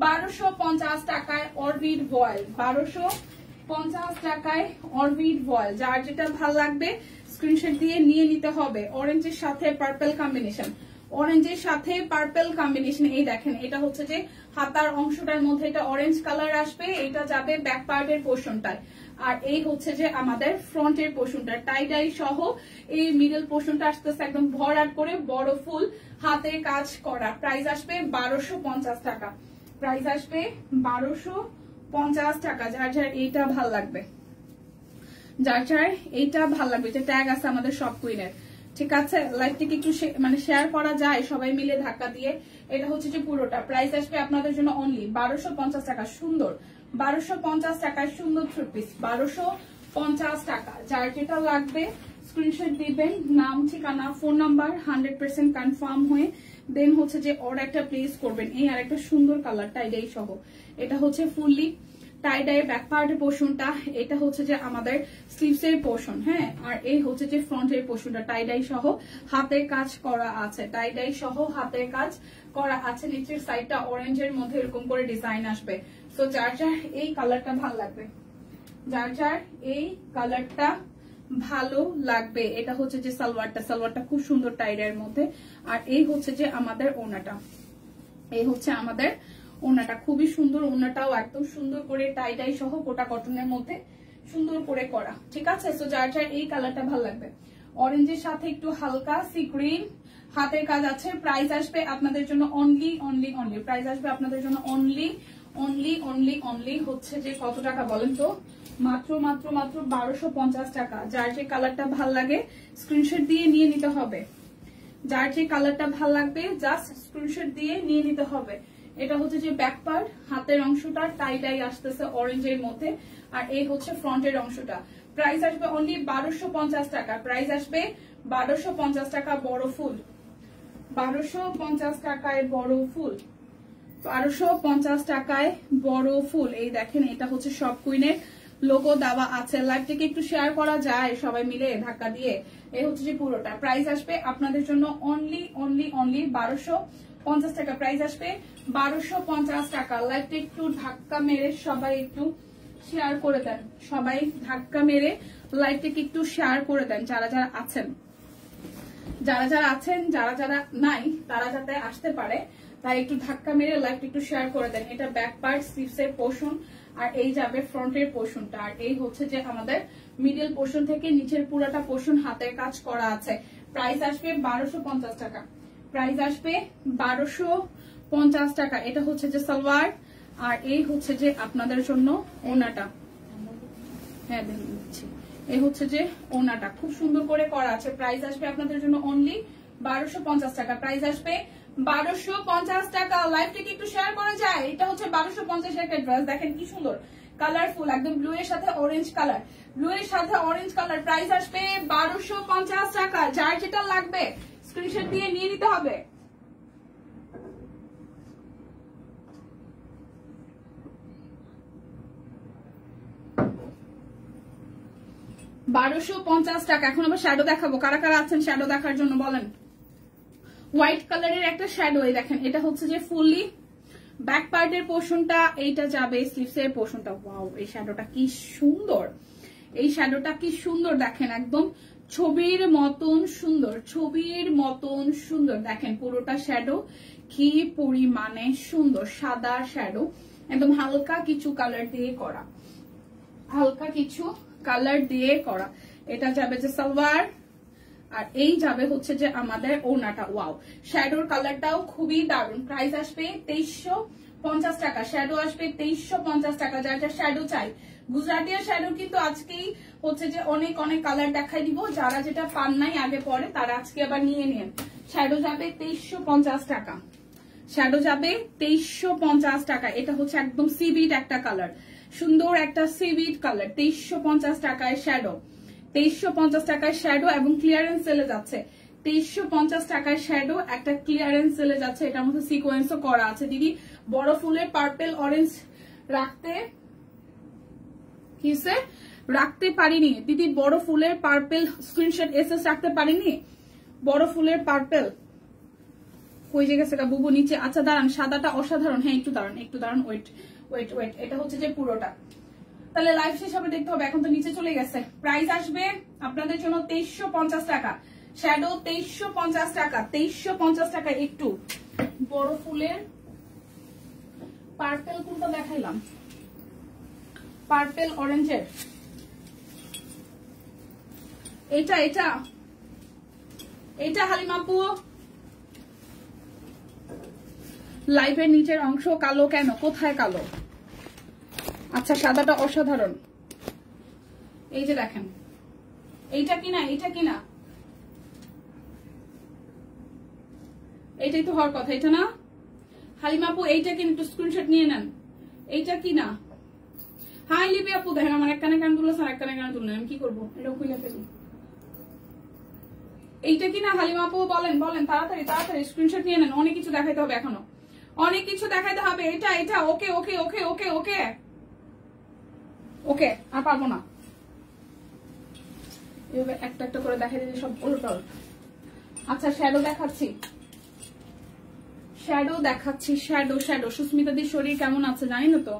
1250 টাকায় অরবিট ভয়েল, 1250 টাকায় অরবিট ভয়েল। যার যেটা ভালো লাগবে স্ক্রিনশট দিয়ে নিয়ে নিতে হবে। অরেঞ্জের সাথে পার্পল কম্বিনেশন, অরেঞ্জের সাথে পার্পল কম্বিনেশন। এই দেখেন, এটা হচ্ছে যে হাতার অংশটার মধ্যে এটা অরেঞ্জ কালার আসবে, এটা যাবে ব্যাক পার্টের পোর্শনটায়। আর এই হচ্ছে যে আমাদের ফ্রন্টের পোর্শনটা টাই সহ এই মিডল পোর্শনটা আসতেছে একদম ভরাট করে বড় ফুল হাতের কাজ করা। প্রাইস আসবে 1250 টাকা। প্রাইস আসবে 1250 টাকা। যার যার এইটা ভাল লাগবে, যার যার এইটা ভাল লাগবে, এটা ট্যাগ আছে আমাদের সব কুইনের। ঠিক আছে, লাইভটিকে একটু মানে শেয়ার করা যায় সবাই মিলে ধাক্কা দিয়ে। এটা হচ্ছে যে পুরোটা। প্রাইস আসবে আপনাদের জন্য অনলি 1250 টাকা। সুন্দর 1250 টাকায় সুন্দর থ্রি পিস, 1250 টাকা। যার যেটা লাগবে স্ক্রিনশট দিবেন, নাম ঠিকানা ফোন নাম্বার 100% কনফার্ম হয়ে দেন হচ্ছে যে অর্ডারটা প্লেস করবেন। এই আর একটা সুন্দর কালার টাই সহ, এটা হচ্ছে ফুললি টাই ব্যাক পার্টের পোর্শনটা, এটা হচ্ছে যে আমাদের স্লিভস এর পোর্শন। হ্যাঁ, আর এই হচ্ছে যে ফ্রন্টের পোর্শনটা টাই সহ হাতের কাজ করা আছে, টাই সহ হাতের কাজ করা আছে। নিচের সাইডটা অরেঞ্জের মধ্যে এরকম করে ডিজাইন আসবে। তো যার যার এই কালারটা ভালো লাগবে, যার যার এই কালারটা ভালো লাগবে। এটা হচ্ছে যে সালোয়ারটা, সালোয়ারটা খুব সুন্দর টাইডের মধ্যে। আর এই হচ্ছে যে আমাদের ওড়নাটা, এই হচ্ছে আমাদের ওড়নাটা, খুবই সুন্দর। ওড়নাটাও একদম সুন্দর করে টাই সহ কোটা কটনের মধ্যে সুন্দর করে করা। ঠিক আছে, তো যার যার এই কালারটা ভালো লাগবে। অরেঞ্জের সাথে একটু হালকা সি গ্রিন হাতের কাজ আছে। প্রাইস আসবে আপনাদের জন্য অনলি, প্রাইস আসবে আপনাদের জন্য অনলি হচ্ছে যে কত টাকা বলেন তো? মাত্র 1250 টাকা। যার যে কালারটা ভাল লাগে স্ক্রিনশট দিয়ে নিয়ে নিতে হবে, যার যে কালারটা ভাল লাগবে জাস্ট স্ক্রিনশট দিয়ে নিয়ে নিতে হবে। এটা হচ্ছে যে ব্যাক পার্ট, হাতের অংশটা টাই আসতেছে অরেঞ্জের মধ্যে, আর এই হচ্ছে ফ্রন্টের অংশটা। প্রাইস আসবে অনলি 1250 টাকা। প্রাইস আসবে 1250 টাকা। বড় ফুল 1250 টাকায় বড় ফুল, 1250 টাকায় বড় ফুল। এই দেখেন, এটা হচ্ছে সব কুইনের লোগো দেওয়া আছে। লাইভটিকে একটু শেয়ার করা যায় সবাই মিলে ধাক্কা দিয়ে। এই হচ্ছে যে পুরোটা। প্রাইস আসবে আপনাদের জন্য অনলি 1250 টাকা। প্রাইস আসবে 1250 টাকা। লাইভটা একটু ধাক্কা মেরে সবাই একটু শেয়ার করে দেন, সবাই ধাক্কা মেরে লাইভটিকে একটু শেয়ার করে দেন। যারা যারা আছেন, যারা যারা নাই তারা যাতে আসতে পারে, তাই একটু ধাক্কা মেরে লাইভটা একটু শেয়ার করে দেন। এটা ব্যাক পার্ট স্লিভসের পোর্শন, আর এই যাবে ফ্রন্টের পোর্শনটা। আর এই হচ্ছে যে আমাদের মিডল পোর্শন থেকে নিচের পুরোটা পোর্শন হাতের কাজ করা আছে। প্রাইস আসবে 1250 টাকা। প্রাইস আসবে 1250 টাকা। এটা হচ্ছে যে সালোয়ার, আর এই হচ্ছে যে আপনাদের জন্য ওনাটা। হ্যাঁ দিচ্ছি, এই হচ্ছে যে ওনাটা খুব সুন্দর করে করা আছে। প্রাইস আসবে আপনাদের জন্য অনলি 1250 টাকা। প্রাইস আসবে 1250 টাকা। লাইভটিকে একটু শেয়ার করা যায়। এটা হচ্ছে 1250 টাকার ড্রেস। দেখেন কি সুন্দর, কালারফুল একদম ব্লু এর সাথে অরেঞ্জ কালার, ব্লু এর সাথে অরেঞ্জ কালার। প্রাইস আসবে 1250 টাকা। যার যেটা লাগবে স্ক্রিনশট দিয়ে নিয়ে নিতে হবে। 1250 টাকা। এখন আবার শ্যাডো দেখাবো, কারা কারা আছেন শ্যাডো দেখার জন্য বলেন। হোয়াইট কালারের একটা শ্যাডো, এই দেখেন এটা হচ্ছে যে ফুললি ব্যাক পার্টের পোর্শনটা, এইটা যাবে স্লিভস এর পোর্শনটা। ওয়াও, এই শ্যাডোটা কি সুন্দর, এই শ্যাডোটা কি সুন্দর দেখেন, একদম ছবির মতন সুন্দর, ছবির মতন সুন্দর। দেখেন পুরোটা শ্যাডো কি পরিমাণে সুন্দর, সাদা শ্যাডো, একদম হালকা কিছু কালার দিয়ে করা, হালকা কিছু কালার দিয়ে করা। এটা যাবে যে সালোয়ার, আর এই যাবে হচ্ছে যে আমাদের ওড়নাটা। ওয়াও, শ্যাডোর কালারটাও খুবই দারুণ। প্রাইস আসবে 2350 টাকা। শ্যাডো আসবে 2350 টাকা। যার যা শ্যাডো চাই, গুজরাটিয়া শ্যাডো কিন্তু আজকেই হচ্ছে যে অনেক অনেক কালার দেখাই দিব। যারা যেটা পান নাই আগে পরে তারা আজকে আবার নিয়ে নেন। শ্যাডো যাবে 2350 টাকা। শ্যাডো যাবে 2350 টাকা। এটা হচ্ছে একদম সিভিট একটা কালার, সুন্দর একটা সিভিট কালার। 2350 টাকায় শ্যাডো, 2350 টাকায় শ্যাডো এবং ক্লিয়ারেন্স সেলে যাচ্ছে। 2350 টাকায় শ্যাডো একটা ক্লিয়ারেন্স সেলে যাচ্ছে। এটার মধ্যে সিকোয়েন্সও করা আছে। দিদি বড় ফুলের পার্পল অরেঞ্জ রাখতে কিসে রাখতে পারিনি দিদি, বড় ফুলের পার্পল স্ক্রিনশট এসএস রাখতে পারিনি। বড় ফুলের পার্পল কই যে গেছে বুবু নিচে। আচ্ছা দাঁড়ান, সাদাটা অসাধারণ। হ্যাঁ একটু দাঁড়ান, একটু দাঁড়ান, ওয়েট ওয়েট ওয়েট। এটা হচ্ছে যে পুরোটা, তাহলে লাইভ শেষ হবে দেখতে হবে। এখন তো নিচে চলে গেছে। প্রাইস আসবে আপনাদের জন্য 2350 টাকা। শ্যাডো 2350 টাকা, 2350 টাকা। একটু বড় ফুলের পার্পল কোনটা দেখাইলাম, পার্পল অরেঞ্জের এটা এটা এটা হালিমাপু। লাইভের নিচের অংশ কালো কেন, কোথায় কালো? আচ্ছা সাদাটা অসাধারণ। এই যে দেখেন, এইটা কিনা, এইটা কিনা, এইটাই তো হওয়ার কথা, এটা না হালিমাপু? এইটা কিনা, একটু স্ক্রিনশট নিয়ে নেন। এইটা কিনা? হ্যাঁ লিপি আপু দেখেন, আমার এক কানে কান তুলেছেন, এক কানে কান তুললেন, আমি কি করবো? এটা খুলে ফেলি। এইটা কিনা হালিমাপু? বলেন বলেন, তাড়াতাড়ি তাড়াতাড়ি স্ক্রিনশট নিয়ে নেন। অনেক কিছু দেখাইতে হবে, এখনো অনেক কিছু দেখাইতে হবে। এটা এটা ওকে ওকে ওকে ওকে ওকে ওকে, আর পারবো না এভাবে একটা একটা করে দেখাই দিলে সব উল্টো। আচ্ছা শ্যাডো দেখাচ্ছি, শ্যাডো দেখাচ্ছি, শ্যাডো শ্যাডো। সুস্মিতা দির শরীর কেমন আছে জানি না তো,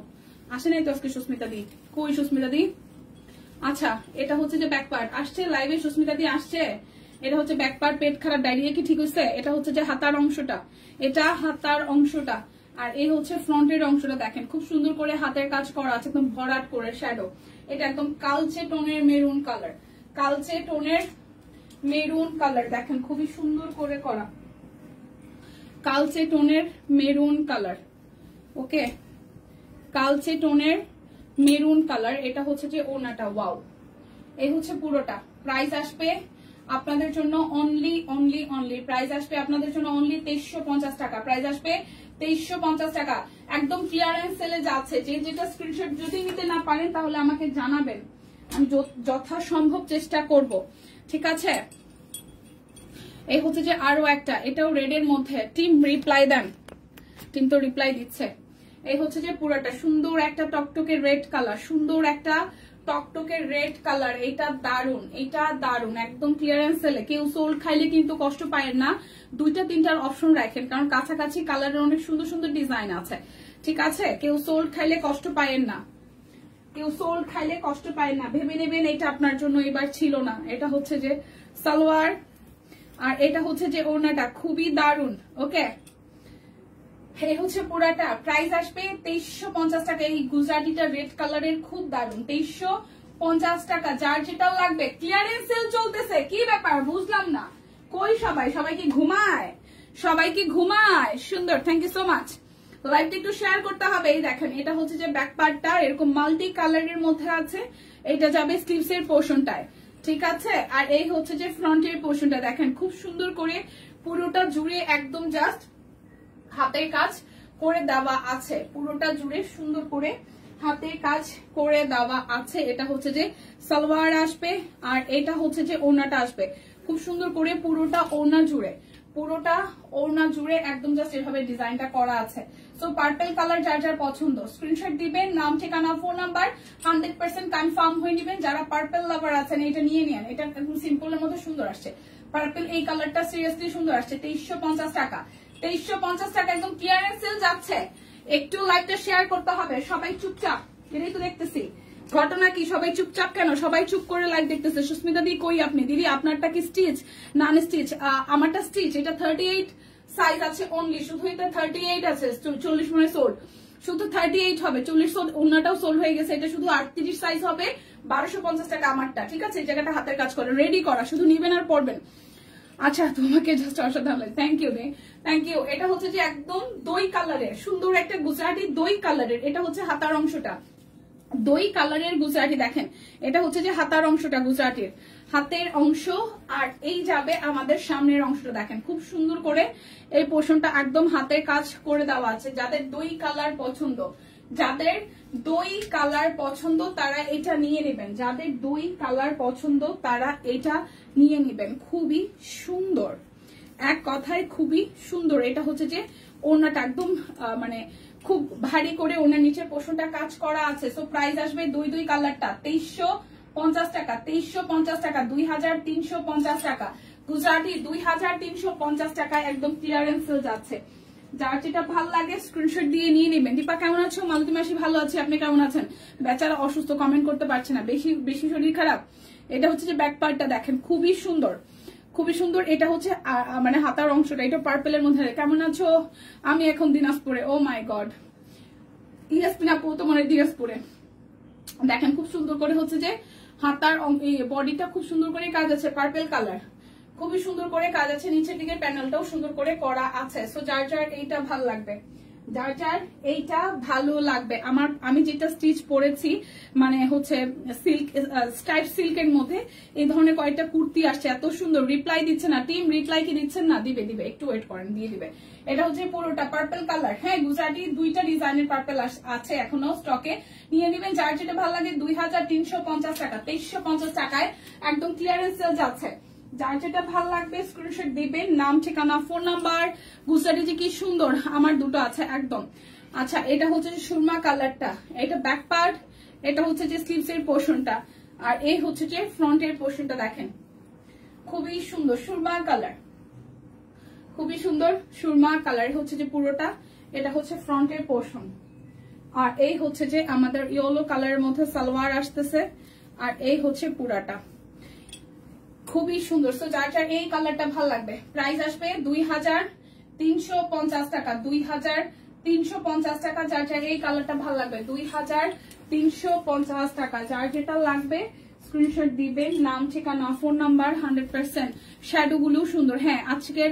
আসে নাই তো আজকে সুস্মিতা দি। কই সুস্মিতা দি? আচ্ছা এটা হচ্ছে যে ব্যাক পার্ট আসছে লাইভে, সুস্মিতা দি আসছে। এটা হচ্ছে ব্যাক পার্ট, পেট খারাপ, ডায়রিয়া কি ঠিক হয়েছে? এটা হচ্ছে যে হাতার অংশটা, এটা হাতার অংশটা, আর এই হচ্ছে ফ্রন্টের অংশটা। দেখেন খুব সুন্দর করে হাতের কাজ করা আছে, একদম ভরাট করে শ্যাডো। এটা একদম কালচে টোনের মেরুন কালার, কালচে টোনের মেরুন কালার। দেখেন খুবই সুন্দর করে করা, কালচে টোনের মেরুন কালার। ওকে, কালচে টোনের মেরুন কালার। এটা হচ্ছে যে ওনাটা। ওয়াও, এই হচ্ছে পুরোটা। প্রাইস আসবে আপনাদের জন্য অনলি অনলি অনলি, প্রাইস আসবে আপনাদের জন্য অনলি 2350 টাকা। প্রাইস আসবে 2350 টাকা। একদম ক্লিয়ারেন্স সেলে যাচ্ছে। যে যেটা স্ক্রিনশট যদি নিতে না পারেন তাহলে আমাকে জানাবেন, আমি যথাসম্ভব চেষ্টা করব। ঠিক আছে, এই হচ্ছে যে আরো একটা, এটাও রেড এর মধ্যে। টিম রিপ্লাই দেন, টিম তো রিপ্লাই দিচ্ছে। এই হচ্ছে যে পুরোটা সুন্দর একটা টকটকে রেড কালার, সুন্দর একটা টকটকে রেড কালার। এটা দারুন, এটা দারুন, একদম ক্লিয়ারেন্স সেলে। কেউ সোল খাইলে কিন্তু কষ্ট পায় না, দুইটা তিনটার অপশন রাখেন, কারণ কাছাকাছি কালারের অনেক সুন্দর সুন্দর ডিজাইন আছে। ঠিক আছে, কেউ সোল খাইলে কষ্ট পায়েন না, কেউ সোল খাইলে কষ্ট পায় না, ভেবে নেবেন এটা আপনার জন্য এবার ছিল না। এটা হচ্ছে যে সালোয়ার, আর এটা হচ্ছে যে ওড়নাটা, খুবই দারুন। ওকে, এই হচ্ছে পুরাটা। প্রাইস আসবে 2350 টাকা। এই গুজরাটিটা রেড কালারের খুব দারুন, 2350 টাকা। যার যেটা লাগবে, ক্লিয়ারেন্স সেল চলতেছে। কি ব্যাপার বুঝলাম না, কই সবাই? সবাই কি ঘুমায়? সবাই কি ঘুমায়? সুন্দর, থ্যাংক ইউ সো মাচ। লাইভটা একটু শেয়ার করতে হবে। এই দেখেন, এটা হচ্ছে যে ব্যাক পার্টটা এরকম মাল্টি কালারের মধ্যে আছে। এটা যাবে স্লিভস এর পোর্শনটায়। ঠিক আছে, আর এই হচ্ছে যে ফ্রন্টের পোর্শনটা। দেখেন খুব সুন্দর করে পুরোটা জুড়ে একদম জাস্ট হাতের কাজ করে দেওয়া আছে, পুরোটা জুড়ে সুন্দর করে হাতে কাজ করে দেওয়া আছে। এটা হচ্ছে যে সালোয়ার আসবে আর এটা হচ্ছে যে ওড়নাটা আসবে খুব সুন্দর করে পুরোটা ওড়না জুড়ে একদম জাস্ট এভাবে ডিজাইনটা করা আছে। সো পার্পল কালার যার যার পছন্দ স্ক্রিনশট দিবেন, নাম ঠিকানা ফোন নাম্বার 100% কনফার্ম হয়ে নেবেন। যারা পার্পল লাভার আছেন এটা নিয়ে নেন, এটা একদম সিম্পলের মধ্যে সুন্দর আসছে। পার্পল এই কালারটা সিরিয়াসলি সুন্দর আসছে। 2350 টাকা, 2350 টাকা একদম ক্লিয়ারেন্স সেল যাচ্ছে। একটু লাইভটা শেয়ার করতে হবে, সবাই চুপচাপ, এটাই তো দেখতেছি। ঘটনা কি সবাই চুপচাপ কেন? সবাই চুপ করে লাইভ দেখতেছে। সুস্মিতা দি কই আপনি? দিদি আপনারটা কি স্টিচ নন স্টিচ? আমারটা স্টিচ। এটা 38 সাইজ আছে অনলি, শুধু এটা 38 আছে, 40 মনে সোল্ড, শুধু 38 হবে, 40 সোল্ড, অন্যটাও সোল্ড হয়ে গেছে। এটা শুধু 38 সাইজ হবে, 1250 টাকা আমারটা। ঠিক আছে, এই জায়গাটা হাতের কাজ করে রেডি করা, শুধু নিবেন আর পরবেন। আচ্ছা তোমাকে জাস্ট অসাধারণ, থ্যাংক ইউ দে, থ্যাংক ইউ। এটা হচ্ছে যে একদম দই কালারের সুন্দর একটা গুজরাটি দই কালারের, এটা হচ্ছে হাতার অংশটা দই কালারের গুজরাটি। দেখেন এটা হচ্ছে যে হাতার অংশটা গুজরাটির হাতের অংশ, আর এই যাবে আমাদের সামনের অংশটা। দেখেন খুব সুন্দর করে এই পোর্শনটা একদম হাতের কাজ করে দেওয়া আছে। যাদের দই কালার পছন্দ, যাদের দই কালার পছন্দ তারা এটা নিয়ে নেবেন, যাদের দই কালার পছন্দ তারা এটা নিয়ে নেবেন। খুবই সুন্দর, এক কথায় খুবই সুন্দর। এটা হচ্ছে যে ওড়নাটা একদম মানে খুব ভারী করে ওনার নিচের পোর্শনটা কাজ করা আছে। সো প্রাইস আসবে দুই কালারটা 2350 টাকা, 2350 টাকা, 2350 টাকা গুজরাটি, 2350 টাকা একদম ক্লিয়ারেন্স সেল যাচ্ছে। যার যেটা ভালো লাগে স্ক্রিনশট দিয়ে নিয়ে নেবেন। দীপা কেমন আছো? মালতী মাসি ভালো আছে, আপনি কেমন আছেন? বেচারা অসুস্থ, কমেন্ট করতে পারছে না, বেশি শরীর খারাপ। এটা হচ্ছে যে ব্যাক পার্টটা দেখেন খুবই সুন্দর, খুবই সুন্দর। এটা হচ্ছে মানে হাতার অংশটা, এটা পার্পেলের মধ্যে। কেমন আছো? আমি এখন দিনাজপুরে। ও মাই গড, ইয়াসমিন আপু তো মনে হয় দিনাজপুরে। দেখেন খুব সুন্দর করে হচ্ছে যে হাতার বডিটা খুব সুন্দর করে কাজ আছে, পার্পেল কালার খুবই সুন্দর করে কাজ আছে। নিচের দিকে প্যানেলটাও সুন্দর করে করা আছে। সো যার যার এইটা ভালো লাগবে, যার যার এইটা ভালো লাগবে। আমি যেটা স্টিচ পরেছি মানে হচ্ছে সিল্ক, স্টাইপ সিল্কের মধ্যে এই ধরনের কয়েকটা কুর্তি আসছে, এত সুন্দর। রিপ্লাই দিচ্ছে না টিম, রিপ্লাই কি দিচ্ছেন না? দিবে, একটু ওয়েট করেন, দিয়ে দিবে। এটা হচ্ছে পুরোটা পার্পল কালার। হ্যাঁ গুজরাটি দুইটা ডিজাইনের পার্পল আছে এখনো স্টকে, নিয়ে নিবেন। যার যেটা ভালো লাগে 2350 টাকা, 2350 টাকায় একদম ক্লিয়ারেন্স সেল যাচ্ছে। যার যেটা ভালো লাগবে স্ক্রিনশট দিবেন, নাম ঠিকানা ফোন নাম্বার। গুজরাটি যে কি সুন্দর, আমার দুটো আছে একদম। আচ্ছা এটা হচ্ছে যে সুরমা কালারটা, এটা ব্যাক পার্ট, এটা হচ্ছে যে স্লিভস এর পোর্শনটা, আর এই হচ্ছে যে ফ্রন্টের পোর্শনটা। দেখেন খুবই সুন্দর সুরমা কালার, খুবই সুন্দর সুরমা কালার হচ্ছে যে পুরোটা। এটা হচ্ছে ফ্রন্টের পোর্শন, আর এই হচ্ছে যে আমাদের ইয়েলো কালারের মধ্যে সালোয়ার আসতেছে, আর এই হচ্ছে পুরাটা খুবই সুন্দর। সো যার যার এই কালারটা ভালো লাগবে প্রাইস আসবে 2350 টাকা, 2350 টাকা। যার যার এই কালারটা ভালো লাগবে 2350 টাকা। যার যেটা লাগবে স্ক্রিনশট দিবেন, নাম ঠিকানা ফোন নাম্বার। 100% শ্যাডো গুলো সুন্দর। হ্যাঁ আজকের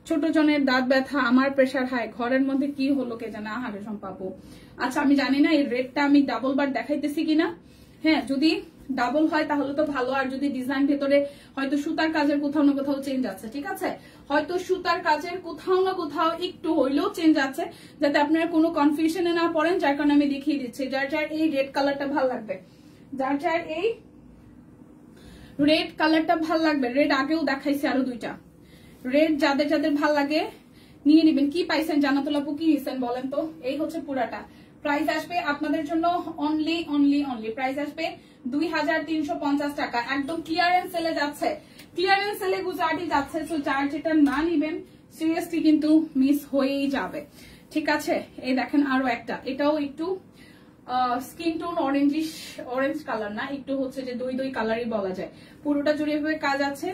ছোট জনের দাঁত ব্যথা, আমার প্রেশার হাই, ঘরের মধ্যে কি হলো কে জানে। আহারে সম্পাবো। আচ্ছা আমি জানি না এই রেডটা আমি ডাবল বার দেখাইতেছি কিনা। হ্যাঁ যদি ডাবল হয় তাহলে তো ভালো, আর যদি ডিজাইন ভেতরে হয়তো সুতার কাজের কোথাও না কোথাও চেঞ্জ আছে, ঠিক আছে, হয়তো সুতার কাজের কোথাও না কোথাও একটু হইলেও চেঞ্জ আছে, যাতে আপনারা কোনো কনফিউশনে না পড়েন। যার কারণে আমি দেখিয়ে দিচ্ছি। যার যার এই রেড কালারটা ভালো লাগবে, যার যার এই রেড কালারটা ভাল লাগবে, রেড আগেও দেখাইছি আরো দুইটা রেড, যাদের যাদের ভাল লাগে নিয়ে নেবেন। কি পাইছেন জানাতুল আপু, কি নিছেন বলেন তো? এই হচ্ছে পুরাটা। প্রাইস আসবে আপনাদের জন্য অনলি প্রাইস আসবে 2350 টাকা, একদম ক্লিয়ারেন্স সেলে যাচ্ছে, ক্লিয়ারেন্স সেলে গুজরাটি যাচ্ছে। তো যার যেটা না নিবেন সিরিয়াসলি কিন্তু মিস হয়েই যাবে, ঠিক আছে। এই দেখেন আরো একটা, এটাও একটু স্কিন টোন অরেঞ্জ কালার না, একটু হচ্ছে যে দই কালারই বলা যায়। পুরোটা জুড়ে ভাবে কাজ আছে।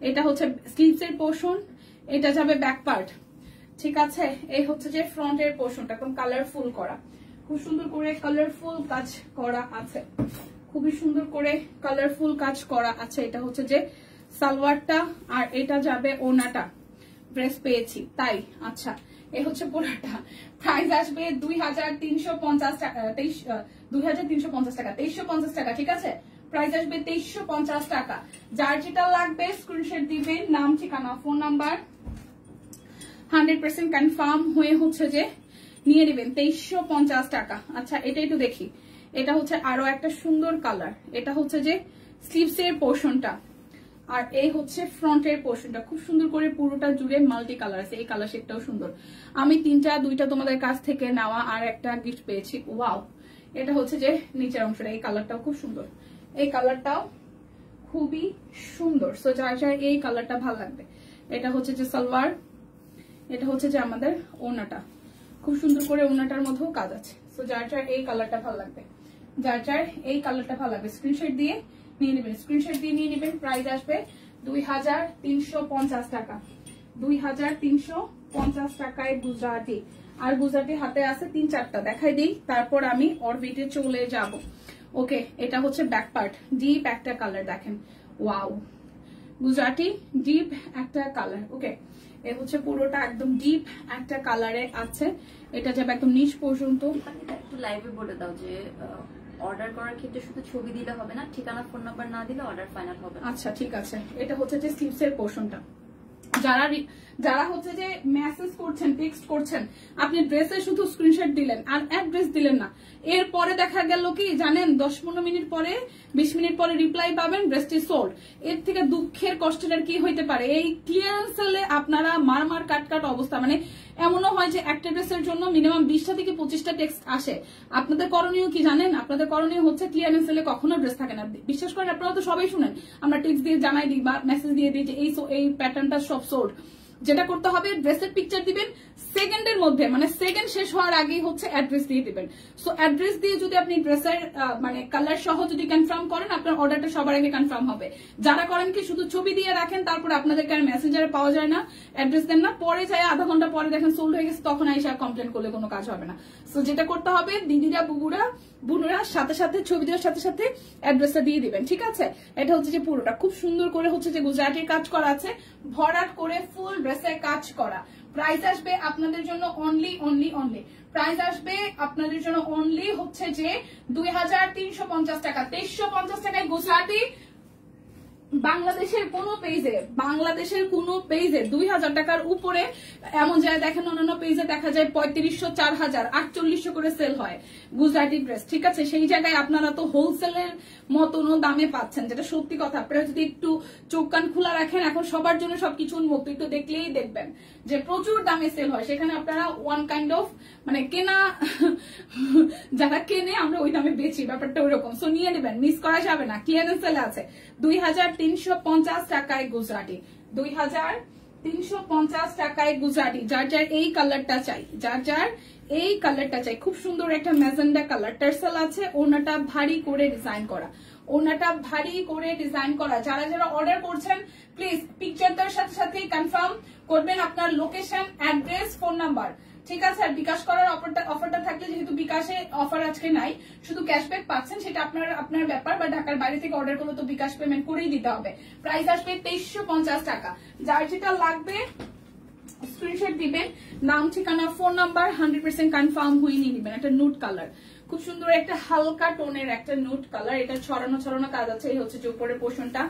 এটা হচ্ছে স্লিভস এর পোর্শন, এটা যাবে ব্যাক পার্ট, ঠিক আছে। এই হচ্ছে যে ফ্রন্টের পোর্শনটা একদম কালারফুল করা, খুব সুন্দর করে কালারফুল কাজ করা আছে, খুবই সুন্দর করে কালারফুল কাজ করা আছে। এটা হচ্ছে যে সালোয়ারটা, আর এটা যাবে ওনাটা। ড্রেস পেয়েছি তাই। আচ্ছা এই হচ্ছে পুরোটা। প্রাইস আসবে 2350 টাকা, 2350 টাকা, 2350 টাকা, ঠিক আছে। প্রাইস আসবে 2350 টাকা। যার যেটা লাগবে স্ক্রিনশট দিবেন, নাম ঠিকানা ফোন নাম্বার। 100% কনফার্ম হয়ে হচ্ছে যে নিয়ে নেবেন 2350 টাকা। আচ্ছা এটা একটু দেখি, এটা হচ্ছে আরো একটা সুন্দর কালার, এটা হচ্ছে যে স্লিভস এর পোর্শনটা, আর এই হচ্ছে ফ্রন্টের পোর্শনটা, খুব সুন্দর করে পুরোটা জুড়ে মাল্টি কালার আছে। এই কালার শেডটাও সুন্দর, আমি দুইটা তোমাদের কাছ থেকে নেওয়া আর একটা গিফট পেয়েছি। ওয়াও, এটা হচ্ছে যে নিচের অংশটা, এই কালারটাও খুব সুন্দর, এই কালারটাও খুবই সুন্দর। সো যার যার এই কালারটা ভালো লাগবে, এটা হচ্ছে যে সালোয়ার, এটা হচ্ছে যে আমাদের ওড়নাটা, খুব সুন্দর করে ওড়নাটার মধ্যেও কাজ আছে। সো যার যার এই কালারটা ভালো লাগবে, যার যার এই কালারটা ভালো লাগবে স্ক্রিনশট দিয়ে নিয়ে নেবেন, স্ক্রিনশট দিয়ে নিয়ে নেবেন। প্রাইস আসবে 2350 টাকা, 2350 টাকায় গুজরাটি। আর গুজরাটি হাতে আছে 3-4টা, দেখাই দিই তারপর আমি অরবিটে চলে যাব। ওকে, এটা হচ্ছে ব্যাক পার্ট, ডিপ একটা কালার দেখেন, ওয়াও, গুজরাটি ডিপ একটা কালার। ওকে, এ হচ্ছে পুরোটা একদম ডিপ একটা কালারে আছে, এটা যাবে একদম নিচ পর্যন্ত। একটু লাইভে বলে দাও যে অর্ডার করার ক্ষেত্রে শুধু ছবি দিলে হবে না, ঠিকানা ফোন নাম্বার না দিলে অর্ডার ফাইনাল হবে। আচ্ছা ঠিক আছে, এটা হচ্ছে যে স্লিভস এর পোর্শনটা। যারা হচ্ছে যে মেসেজ করছেন, টেক্সট করছেন, আপনি ড্রেসে শুধু স্ক্রিনশট দিলেন আর অ্যাড্রেস দিলেন না, এরপরে দেখা গেল কি জানেন 10-15 মিনিট পরে 20 মিনিট পরে রিপ্লাই পাবেন ড্রেসটি সোল্ড। এর থেকে দুঃখের কষ্টের আর কি হইতে পারে? এই ক্লিয়ারেন্স সেলে আপনারা মার কাট অবস্থা, মানে এমনও হয় যে একটা ড্রেসের জন্য মিনিমাম 20টা থেকে 25টা টেক্সট আসে। আপনাদের করণীয় কি জানেন? আপনাদের করণীয় হচ্ছে ক্লিয়ারেন্স সেলে কখনো ড্রেস থাকে না। বিশ্বাস করেন, আপনারা তো সবাই শুনেন, আমরা টেক্সট দিয়ে জানাই দিই বা মেসেজ দিয়ে দিই যে এই প্যাটার্নটা সব সোল্ড। যেটা করতে হবে, ড্রেসের পিকচার দিবেন সেকেন্ডের মধ্যে, মানে সেকেন্ড শেষ হওয়ার আগেই হচ্ছে অ্যাড্রেস দিয়ে দিবেন। সো অ্যাড্রেস দিয়ে যদি আপনি ড্রেসের মানে কালার সহ যদি কনফার্ম করেন, আপনার অর্ডারটা সবার আগে কনফার্ম হবে। যারা করেন কি শুধু ছবি দিয়ে রাখেন, তারপর আপনাদেরকে আর মেসেঞ্জারে পাওয়া যায় না, অ্যাড্রেস দেন না, পরে যায় আধা ঘন্টা পরে দেখেন সোল্ড হয়ে গেছে, তখন আইসা কমপ্লেন করলে কোনো কাজ হবে না। সো যেটা করতে হবে, দিদিরা বুনুরা সাথে সাথে ছবি দেওয়ার সাথে সাথে অ্যাড্রেসটা দিয়ে দিবেন, ঠিক আছে? এটা হচ্ছে যে পুরোটা খুব সুন্দর করে হচ্ছে যে গুজরাটির কাজ করা আছে, ভরাট করে ফুল ড্রেসের কাজ করা। প্রাইস আসবে আপনাদের জন্য অনলি প্রাইস আসবে আপনাদের জন্য অনলি হচ্ছে যে 2350 টাকা। 2350 টাকায় গুজরাটি বাংলাদেশের কোন পেজে 2000 টাকার উপরে এমন যায় দেখেন, অন্যান্য পেজে দেখা যায় 3500, 4000, 4800 করে সেল হয় গুজরাটি ড্রেস, ঠিক আছে? সেই জায়গায় আপনারা তো হোলসেলের মতন দামে পাচ্ছেন, যেটা সত্যি কথা। আপনারা যদি একটু চোখ কান খোলা রাখেন, এখন সবার জন্য সবকিছু উন্মুক্ত, একটু দেখলেই দেখবেন যে প্রচুর দামে সেল হয়। সেখানে আপনারা ওয়ান কাইন্ড অফ মানে কেনা, যারা কেনে আমরা ওই দামে বেচি, ব্যাপারটা ওইরকম। সো নিয়ে নেবেন, মিস করা যাবে না, ক্লিয়ারেন্স সেলে আছে 2350 টাকায় গুজরাটি, 2350 টাকায় গুজরাটি। যার যার এই কালারটা চাই, খুব সুন্দর একটা ম্যাজেন্ডা কালার, টার্সেল আছে, ওনাটা ভারী করে ডিজাইন করা। যারা যারা অর্ডার করছেন প্লিজ পিকচারটার সাথে সাথে কনফার্ম করবেন আপনার লোকেশন, অ্যাড্রেস, ফোন নাম্বার, ঠিক আছে? আর বিকাশ করার অফারটা থাকলে, যেহেতু বিকাশে অফার আজকে নাই, শুধু ক্যাশব্যাক পাচ্ছেন, সেটা আপনার ব্যাপার, বা ঢাকার বাইরে থেকে অর্ডার করলে তো বিকাশ পেমেন্ট করেই দিতে হবে। প্রাইস আসবে 2350 টাকা। যার যেটা লাগবে স্ক্রিনশট দিবেন, নাম, ঠিকানা, ফোন নাম্বার, 100% কনফার্ম হয়ে নিয়ে নেবেন। একটা নুট কালার, খুব সুন্দর একটা হালকা টোনের একটা নুট কালার, এটা ছড়ানো কাজ আছে। এই হচ্ছে যে উপরের পোর্শনটা,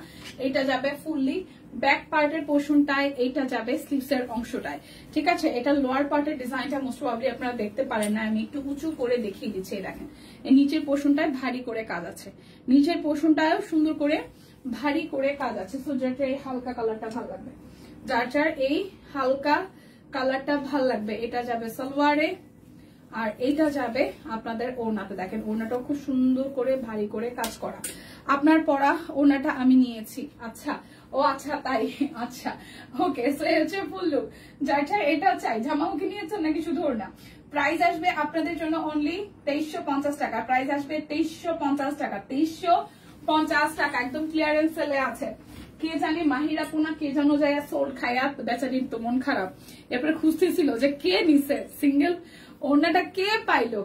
এটা যাবে ফুললি ব্যাক পার্টের পোর্শনটায়, এইটা যাবে স্লিভস এর অংশটায়, ঠিক আছে? এটা লোয়ার পার্টের ডিজাইনটা মোস্ট প্রবাবলি আপনারা দেখতে পারেন না, আমি একটু উঁচু করে দেখিয়ে দিচ্ছি। দেখেন, এই নিচের পোর্শনটায় ভারী করে কাজ আছে, নিচের পোর্শনটায় সুন্দর করে ভারী করে কাজ আছে। সো যেটা এই হালকা কালারটা ভালো লাগবে, যার এই হালকা কালারটা ভাল লাগবে, এটা যাবে সালোয়ারে, আর এইটা যাবে আপনাদের ওড়নাতে। দেখেন ওড়নাটাও খুব সুন্দর করে ভারী করে কাজ করা। আপনার পরা ওড়নাটা আমি নিয়েছি, আচ্ছা তাই, আচ্ছা ওকে। সো এই হচ্ছে ফুল লুক, যার এটা চাই। জামাও কি নিয়েছেন নাকি শুধু ওড়না? প্রাইস আসবে আপনাদের জন্য অনলি 2350 টাকা, প্রাইস আসবে 2350 টাকা, 2350 টাকা, একদম ক্লিয়ারেন্স সেলে আছে। কে জানি মাহিরা পুনা কে যেন যায় সোল খায়া, বেচারির তো মন খারাপ। এরপরে খুঁজতেছিল যে কে নিছে সিঙ্গেল ওড়নাটা, কে পাইলো,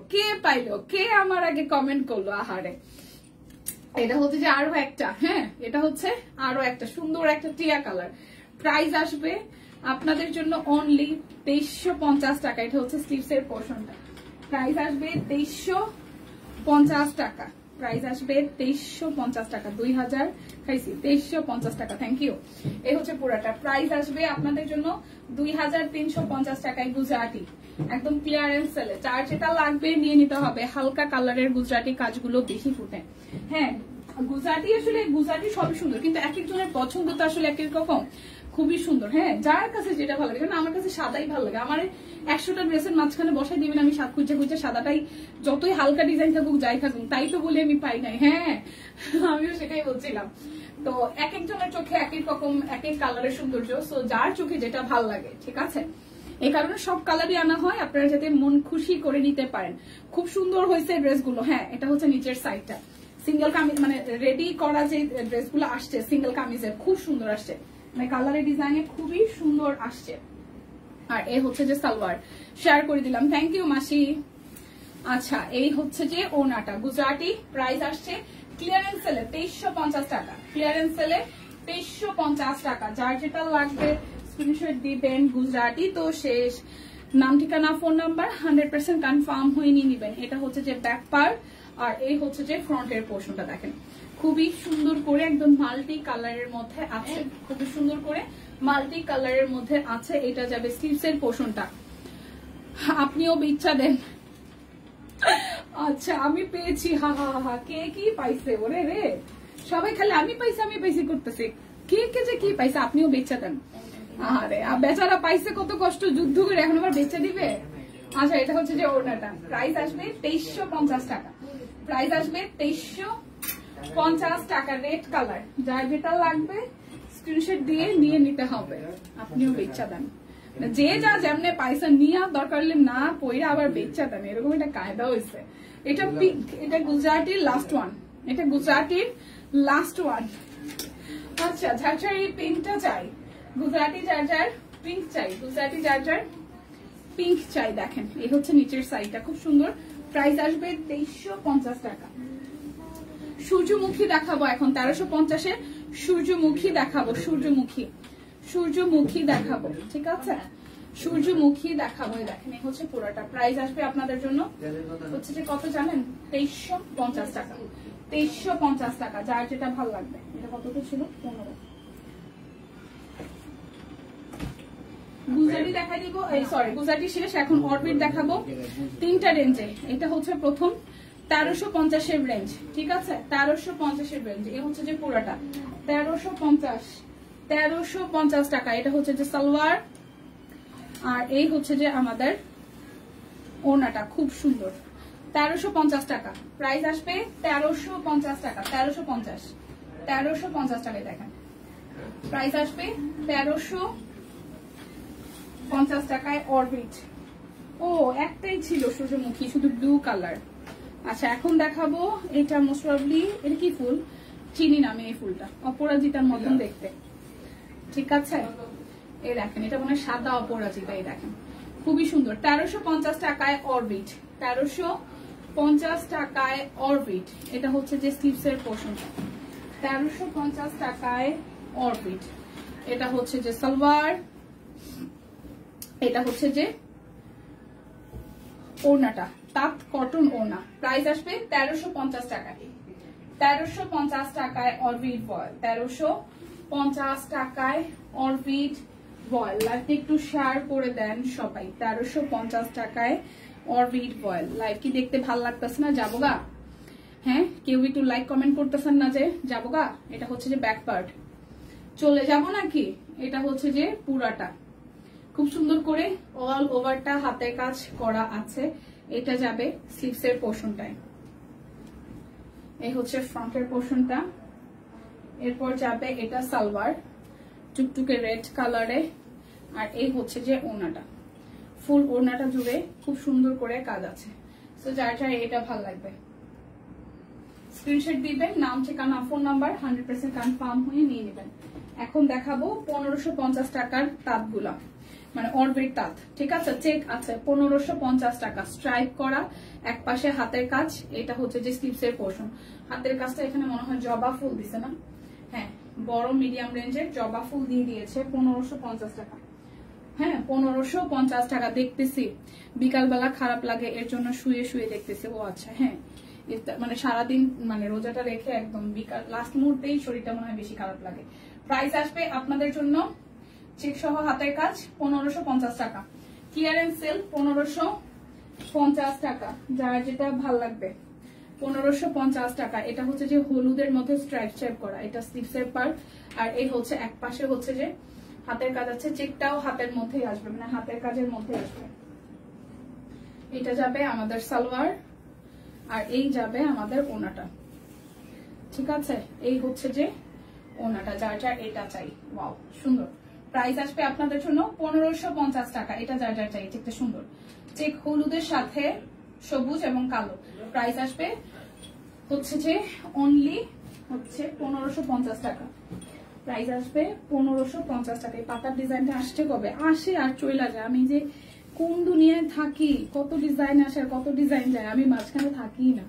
কে আমার আগে কমেন্ট করলো। আহারে, এটা হচ্ছে যে আরো একটা, হ্যাঁ এটা হচ্ছে আরো একটা সুন্দর একটা টিয়া কালার। প্রাইস আসবে আপনাদের জন্য অনলি 2350 টাকা। এটা হচ্ছে স্লিভস এর পোর্শনটা, প্রাইস আসবে 2350 টাকা, প্রাইস আসবে 2350 টাকা। 2000 খাইছি, 2350 টাকা। Thank you. এই হচ্ছে পুরাটা প্রাইস আসবে আপনাদের জন্য 2350 টাকায় গুজরাটি, একদম ক্লিয়ারেন্স সেলে। যার যেটা লাগবে নিয়ে নিতে হবে। হালকা কালারের গুজরাটি কাজগুলো বেশি ফুটে। হ্যাঁ, গুজরাটি আসলে গুজরাটি সবই সুন্দর, কিন্তু এক একজনের পছন্দ তো আসলে এক এক রকম। খুবই সুন্দর। হ্যাঁ, যার কাছে যেটা ভালো লাগে, আমার কাছে সাদাই ভালো লাগে। আমার 100টা ড্রেসের মাঝখানে বসাই দিবেন, আমি সাত খুঁজে খুঁজে সাদাটাই, যতই হালকা ডিজাইন থাকুক যাই থাকুক, তাই তো বলে আমি পাই নাই। হ্যাঁ, আমিও সেটাই বলছিলাম। তো এক একজনের চোখে এক এক রকম, এক এক কালারের সৌন্দর্য। সো যার চোখে যেটা ভালো লাগে, ঠিক আছে, এই কারণে সব কালারই আনা হয়, আপনারা যাতে মন খুশি করে নিতে পারেন। খুব সুন্দর হয়েছে ড্রেসগুলো। হ্যাঁ, এটা হচ্ছে নিচের সাইডটা, সিঙ্গেল কামিজ, মানে রেডি করা যে ড্রেসগুলো আসছে সিঙ্গেল কামিজের, খুব সুন্দর আসছে, মানে কালারের ডিজাইনে খুবই সুন্দর আসছে। আর এই হচ্ছে যে সালোয়ার, শেয়ার করে দিলাম। থ্যাংক ইউ মাসি। আচ্ছা, এই হচ্ছে যে ওনাটা গুজরাটি, প্রাইস আসছে ক্লিয়ারেন্স সেলে 2350 টাকা। ক্লিয়ারেন্স সেলে 2350 টাকা। যার যেটা লাগবে স্ক্রিনশট দিবেন। গুজরাটি তো শেষ, নাম ঠিকানা ফোন নাম্বার 100% কনফার্ম হয়ে নিয়ে নিবেন। এটা হচ্ছে যে ব্যাক পার্ট, আর এই হচ্ছে যে ফ্রন্টের পোর্শনটা দেখেন, খুবই সুন্দর করে একদম মাল্টি কালারের মধ্যে আছে। খুবই সুন্দর করে মাল্টি কালারের মধ্যে আছে। এটা যাবে স্লিভস এর পোর্শনটা। আপনিও ইচ্ছা দেন। আচ্ছা, আমি পেয়েছি। হা হা হা, কে কি পাইছে? ওরে রে, সবাই খালি আমি পাইছি করতেছে। কে কে যে কি পাইছে, আপনিও বেচা দেন। আরে বেচারা পাইছে কত কষ্ট যুদ্ধ করে, এখন আবার বেচে দিবে। আচ্ছা, এটা হচ্ছে যে ওড়নাটা, প্রাইস আসবে 2350 টাকা। প্রাইস আসবে 2350 টাকা। রেড কালার, যার যেটা লাগবে স্ক্রিনশট দিয়ে নিয়ে নিতে হবে। আপনিও বেচা দেন, যে যা যেমনে পাইছে নিয়ে দরকার হলে না পয়রা আবার বেচা দেন, এরকম একটা কায়দা হয়েছে। এটা পিঙ্ক, এটা গুজরাটির লাস্ট ওয়ান, এটা গুজরাটির লাস্ট ওয়ান। আচ্ছা, যার যার এই পিঙ্কটা চাই, গুজরাটি যার যার পিঙ্ক চাই, গুজরাটি যার যার পিঙ্ক চাই। দেখেন, এই হচ্ছে নিচের সাইডটা, খুব সুন্দর। প্রাইস আসবে 2350 টাকা। সূর্যমুখী দেখাবো এখন 1350-এ। সূর্যমুখী দেখাবো, সূর্যমুখী দেখাবো, ঠিক আছে, সূর্যমুখী দেখাবো। দেখেন, এই হচ্ছে পুরোটা। প্রাইস আসবে আপনাদের জন্য হচ্ছে যে কত জানেন? 2350 টাকা। 2350 টাকা। যার যেটা ভালো লাগবে। এটা কতটা ছিল? 15। গুজরাটি দেখাই দিব, সরি গুজরাটি শেষ, এখন অরবিট দেখাবো তিনটা রেঞ্জে। এটা হচ্ছে প্রথম 1350-এর রেঞ্জ, ঠিক আছে, 1350-এর রেঞ্জ। এই হচ্ছে যে পুরাটা 1350 টাকা। এটা হচ্ছে যে সালোয়ার, আর এই হচ্ছে যে আমাদের ওড়নাটা, খুব সুন্দর। 1350 টাকা। প্রাইস আসবে 1350 টাকা। 1350 টাকায় দেখেন, প্রাইস আসবে 1350 টাকায় অরবিট। ও, একটাই ছিল সূর্যমুখী, শুধু ব্লু কালার। আচ্ছা, এখন দেখাবো এটা মোস্ট প্রবাবলি, এটা কি ফুল চিনি নামে, এই ফুলটা অপরাজিতার মতন দেখতে, ঠিক আছে। এই দেখেন, এটা মনে হয় সাদা অপরাজিতা। এই দেখেন, খুবই সুন্দর। 1350 টাকায় অরবিট, 1350 টাকায় অরবিট। এটা হচ্ছে যে স্লিভস এর পোর্শনটা, 1350 টাকায় অরবিট। এটা হচ্ছে যে সালোয়ার, এটা হচ্ছে যে ওড়নাটা, তাঁত কটন ওড়না। প্রাইস আসবে 1350 টাকায়। 1350 টাকায় অরবিট বয়েল, 1350 টাকায় অরবিট বয়েল। লাইভটা একটু শেয়ার করে দেন সবাই। 1350 টাকায় অরবিট বয়েল। লাইভ কি দেখতে ভালো লাগতেছে না? যাবো গা? হ্যাঁ, কেউ একটু লাইক কমেন্ট করতেছেন না যে যাবো গা? এটা হচ্ছে যে ব্যাক পার্ট, চলে যাব নাকি? এটা হচ্ছে যে পুরাটা, খুব সুন্দর করে অল ওভারটা হাতের কাজ করা আছে। এটা যাবে স্লিভস এর পোর্শনটায়। এই হচ্ছে ফ্রন্টের পোর্শনটা। এরপর যাবে এটা সালোয়ার, টুকটুকে রেড কালারে, আর এই হচ্ছে যে ওড়নাটা, ফুল ওড়নাটা জুড়ে খুব সুন্দর করে কাজ আছে। তো যার যার এটা ভালো লাগবে স্ক্রিনশট দিবেন, নাম ঠিকানা ফোন নাম্বার 100% কনফার্ম হয়ে নিয়ে নেবেন। এখন দেখাবো 1550 টাকার তাঁতগুলা, মানে অরবিট তাঁত, ঠিক আছে, চেক আছে 1550 টাকা। স্ট্রাইপ করা, এক পাশে হাতের কাজ। এটা হচ্ছে যে স্লিভস এর পোর্শন। হাতের কাজটা এখানে মনে হয় জবা ফুল দিছে না? হ্যাঁ, বড় মিডিয়াম রেঞ্জের জবা ফুল দিয়ে দিয়েছে 1550 টাকা। হ্যাঁ, 1550 টাকা। দেখতেছি বিকালবেলা খারাপ লাগে, এর জন্য শুয়ে শুয়ে দেখতেছি। ও আচ্ছা, হ্যাঁ, মানে সারাদিন মানে রোজাটা রেখে একদম বিকাল লাস্ট মুহূর্তেই শরীরটা মনে হয় বেশি খারাপ লাগে। প্রাইস আসবে আপনাদের জন্য চেক সহ হাতের কাজ 1550 টাকা, ক্লিয়ারেন্স সেল 1550 টাকা, যার যেটা ভাল লাগবে 1550 টাকা। এটা হচ্ছে যে হলুদের মধ্যে স্ট্রাইপ শেপ করা, এটা স্লিভসের পার্ট, আর এই হচ্ছে এক পাশে হচ্ছে যে হাতের কাজ আছে, চেকটাও হাতের মধ্যেই আসবে, মানে হাতের কাজের মধ্যে আসবে। এটা যাবে আমাদের সালোয়ার, আর এই যাবে আমাদের ওনাটা, ঠিক আছে? এই হচ্ছে যে ওনাটা, যার যার এটা চাই। ওয়াও সুন্দর। প্রাইস আসবে আপনাদের জন্য 1550 টাকা। এটা যার যার চাই, চেকটা সুন্দর, চেক হলুদের সাথে সবুজ এবং কালো। প্রাইস আসবে হচ্ছে যে অনলি হচ্ছে 1550 টাকা। প্রাইস আসবে 1550 টাকা। এই পাতার ডিজাইনটা আসছে কবে? আসে আর চইলা যায়। আমি যে কোন দুনিয়ায় থাকি, কত ডিজাইন আসে আর কত ডিজাইন যায়, আমি মাঝখানে থাকি না।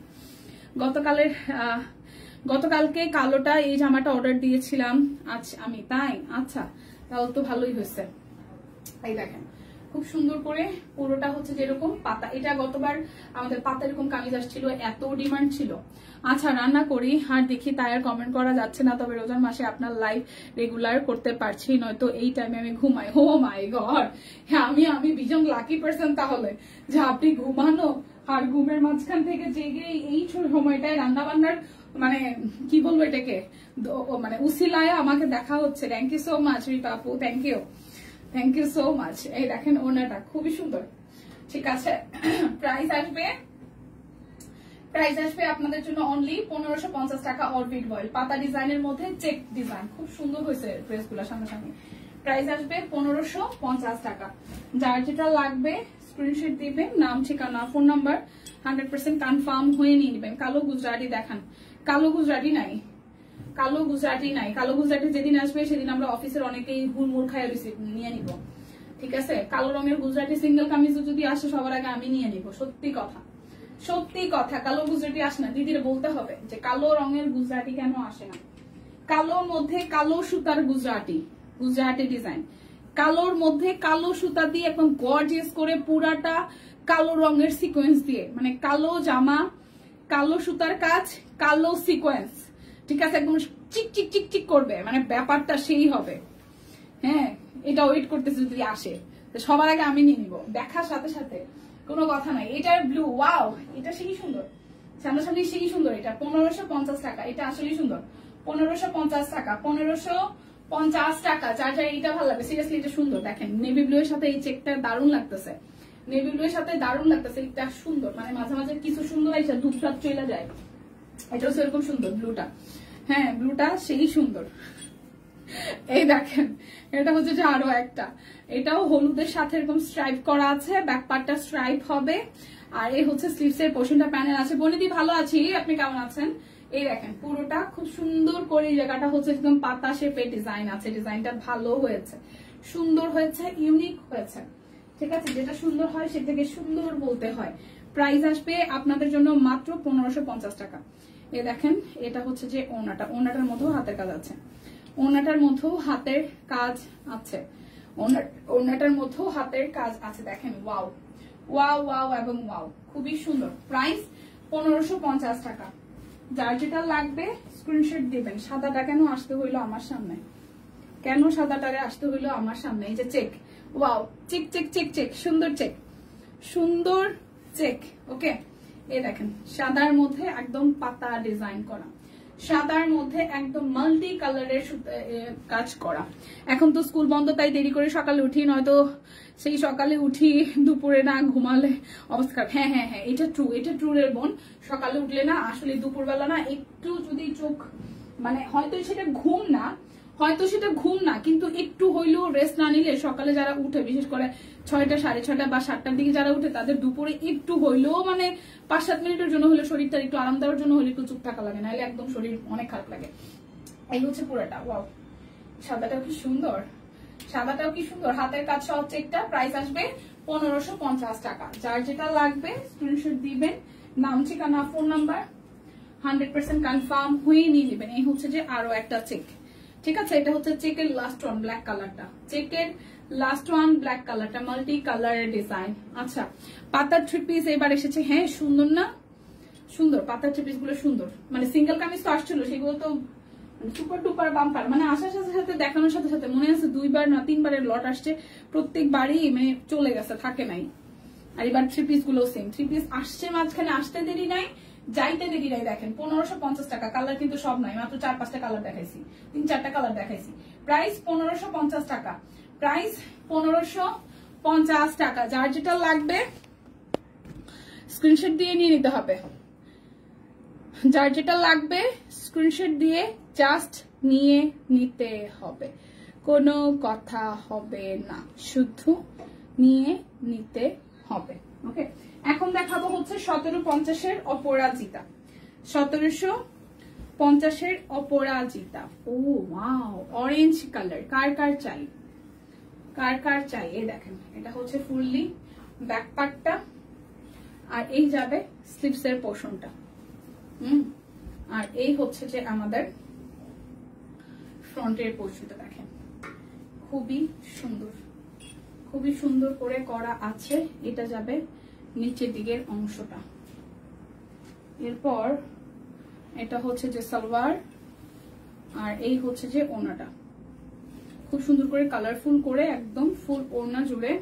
গতকালকে কালোটা এই জামাটা অর্ডার দিয়েছিলাম আজ আমি, তাই? আচ্ছা, তাহলে তো ভালোই হয়েছে। এই দেখেন খুব সুন্দর করে পুরোটা হচ্ছে যেরকম পাতা, এটা গতবার আমাদের পাতা এরকম কামিজ আসছিল, এত ডিমান্ড ছিল। আচ্ছা, রান্না করি আর দেখি তাই আর কমেন্ট করা যাচ্ছে না, তবে রোজার মাসে আপনার লাইভ রেগুলার করতে পারছি, নয়তো এই টাইমে আমি ঘুমাই। ও মাই গড, হ্যাঁ আমি ভীষণ লাকি পারসন তাহলে, যে আপনি ঘুমানো আর ঘুমের মাঝখান থেকে জেগে এই সময়টায় রান্না বান্নার মানে কি বলবো এটাকে, মানে উসিলায় আমাকে দেখা হচ্ছে। Thank you so much Ripa আপু, থ্যাংক ইউ সো মাচ। এই দেখেন ওনাটা খুবই সুন্দর, ঠিক আছে? প্রাইস আসবে আপনাদের জন্য অনলি 1550 টাকা। অরবিট বয়েল পাতা ডিজাইনের মধ্যে চেক ডিজাইন, খুব সুন্দর হয়েছে ড্রেসগুলো সামনাসামনি। প্রাইস আসবে 1550 টাকা। যার যেটা লাগবে স্ক্রিনশট দিবেন, নাম ঠিকানা ফোন নাম্বার 100% কনফার্ম হয়ে নিয়ে নেবেন। কালো গুজরাটি দেখান, কালো গুজরাটি নাই, কালো গুজরাটি যেদিন আসবে সেদিন আমরা অফিসের অনেকেই হুড়মুড় খাইয়া নিয়ে নিব, ঠিক আছে? কালো রঙের গুজরাটি সিঙ্গেল কামিজ যদি আসে সবার আগে আমি নিয়ে নিব। সত্যি কথা, কালো গুজরাটি আসে না, দিদির বলতে হবে যে কালো রঙের গুজরাটি কেন আসে না। কালোর মধ্যে কালো সুতার গুজরাটি ডিজাইন, কালোর মধ্যে কালো সুতা দিয়ে একদম গর্জিয়াস করে পুরাটা কালো রঙের সিকোয়েন্স দিয়ে, মানে কালো জামা, কালো সুতার কাজ, কালো সিকোয়েন্স, ঠিক আছে? একদম চিক চিক চিক চিক করবে, মানে ব্যাপারটা সেই হবে। হ্যাঁ, এটা ওয়েট করতেছে যদি আসে, সবার আগে আমি নিয়ে নিব দেখার সাথে সাথে, কোনো কথা নাই। এটার ব্লু, ওয়াও, এটা সেই সুন্দর, সামনাসামনি সেই সুন্দর। এটা 1550 টাকা, এটা আসলেই সুন্দর। 1550 টাকা, 1550 টাকা। যার যার এটা ভালো লাগবে, সিরিয়াসলি এটা সুন্দর। দেখেন নেভি ব্লু এর সাথে এই চেকটা দারুণ লাগতেছে, এটা সুন্দর, মানে মাঝে মাঝে কিছু সুন্দর আছে ধূপধাপ চলে যায়, এটাও সেরকম সুন্দর ব্লুটা। হ্যাঁ, ব্লুটা সেই সুন্দর। এই দেখেন এটা হচ্ছে যে আরো একটা, এটাও হলুদের সাথে এরকম স্ট্রাইপ করা আছে, ব্যাক পার্টটা স্ট্রাইপ হবে, আর এই হচ্ছে স্লিভস এর পোর্শনটা প্যানেল আছে। বনিদি ভালো আছি, আপনি কেমন আছেন? এই দেখেন পুরোটা খুব সুন্দর করে, এই জায়গাটা হচ্ছে একদম পাতা শেপের ডিজাইন আছে, ডিজাইনটা ভালো হয়েছে, সুন্দর হয়েছে, ইউনিক হয়েছে, ঠিক আছে? যেটা সুন্দর হয় সেটাকে সুন্দর বলতে হয়। প্রাইস আসবে আপনাদের জন্য মাত্র 1550 টাকা। এই দেখেন এটা হচ্ছে যে ওনাটার মধ্যেও হাতের কাজ আছে, ওনাটার মধ্যেও হাতের কাজ আছে, ওনাটার মধ্যেও হাতের কাজ আছে। দেখেন ওয়াও ওয়াও ওয়াও এবং ওয়াও, খুবই সুন্দর। প্রাইস 1550 টাকা। যার যেটা লাগবে স্ক্রিনশট দিবেন। সাদাটা কেন আসতে হইলো আমার সামনে, কেন সাদাটারে আসতে হইলো আমার সামনে? এই যে check, wow, check check check check, সুন্দর চেক, সুন্দর চেক। ওকে, এই দেখেন সাদার মধ্যে একদম পাতা ডিজাইন করা, সাদার মধ্যে একদম মাল্টি কালারের কাজ করা। এখন তো স্কুল বন্ধ, তাই দেরি করে সকালে উঠি, নয়তো সেই সকালে উঠি দুপুরে না ঘুমালে অবস্থা। হ্যাঁ হ্যাঁ হ্যাঁ, এটা ট্রু রে বোন। সকালে উঠলে না আসলে দুপুরবেলা না একটু যদি চোখ, মানে হয়তো সেটা ঘুম না, কিন্তু একটু হইলেও রেস্ট না নিলে সকালে যারা উঠে, বিশেষ করে 6টা, 6:30 বা 7টার দিকে যারা উঠে, তাদের দুপুরে একটু হইলেও মানে 5-7 মিনিটের জন্য হলে শরীরটা একটু আরাম দেওয়ার জন্য হলে একটু চুপ থাকা লাগে, নাহলে একদম শরীর অনেক খারাপ লাগে। এই হচ্ছে পুরোটা। ওয়াও, সাদাটাও কি সুন্দর, হাতের কাজ সহ চেকটা। প্রাইস আসবে 1550 টাকা। যার যেটা লাগবে স্ক্রিনশট দিবেন, নাম ঠিকানা ফোন নাম্বার 100% কনফার্ম হয়ে নিয়ে নেবেন। এই হচ্ছে যে আরো একটা চেক, ঠিক আছে? এটা হচ্ছে চেকের লাস্ট ওয়ান, ব্ল্যাক কালারটা, চেকের লাস্ট ওয়ান ব্ল্যাক কালারটা, মাল্টি কালারের ডিজাইন। আচ্ছা, পাতার 3 পিস এবার এসেছে। হ্যাঁ, সুন্দর না? সুন্দর পাতার থ্রি পিস গুলো সুন্দর, মানে সিঙ্গেল কামিজ তো আসছিল সেগুলো তো সুপার ডুপার বাম্পার, মানে আসার সাথে সাথে দেখানোর সাথে সাথে মনে আছে 2বার না 3বারের লট আসছে, প্রত্যেকবারই মানে চলে গেছে, থাকে নাই। আর এবার থ্রি পিস গুলো সেম, থ্রি পিস আসছে মাঝখানে আসতে দেরি নাই, যাইতে দেরি নাই। দেখেন 1550 টাকা, কালার কিন্তু সব নাই, মাত্র 4-5টা কালার দেখাইছি, 3-4টা কালার দেখাইছি। প্রাইস 1550 টাকা, প্রাইস 1550 টাকা। যার যেটা লাগবে স্ক্রিনশট দিয়ে নিয়ে নিতে হবে, যার যেটা লাগবে স্ক্রিনশট দিয়ে জাস্ট নিয়ে নিতে হবে, কোনো কথা হবে না, শুধু নিয়ে নিতে হবে। ওকে, এখন দেখাবো হচ্ছে 1750-এর অপরাজিতা, 1750-এর অপরাজিতা। ও ওয়াও, অরেঞ্জ কালার, কার কার চাই, কার কার চাই। এই দেখেন এটা হচ্ছে ফুললি ব্যাক পার্টটা, আর এই যাবে স্লিভস এর পোর্শনটা। আর এই হচ্ছে যে আমাদের ফ্রন্টের পোর্শনটা, দেখেন খুবই সুন্দর, খুবই সুন্দর করে করা আছে। এটা যাবে নিচের দিকের অংশটা। এরপর এটা হচ্ছে যে সালোয়ার, আর এই হচ্ছে যে ওড়নাটা, খুব সুন্দর করে কালারফুল করে একদম ফুল ওড়না জুড়ে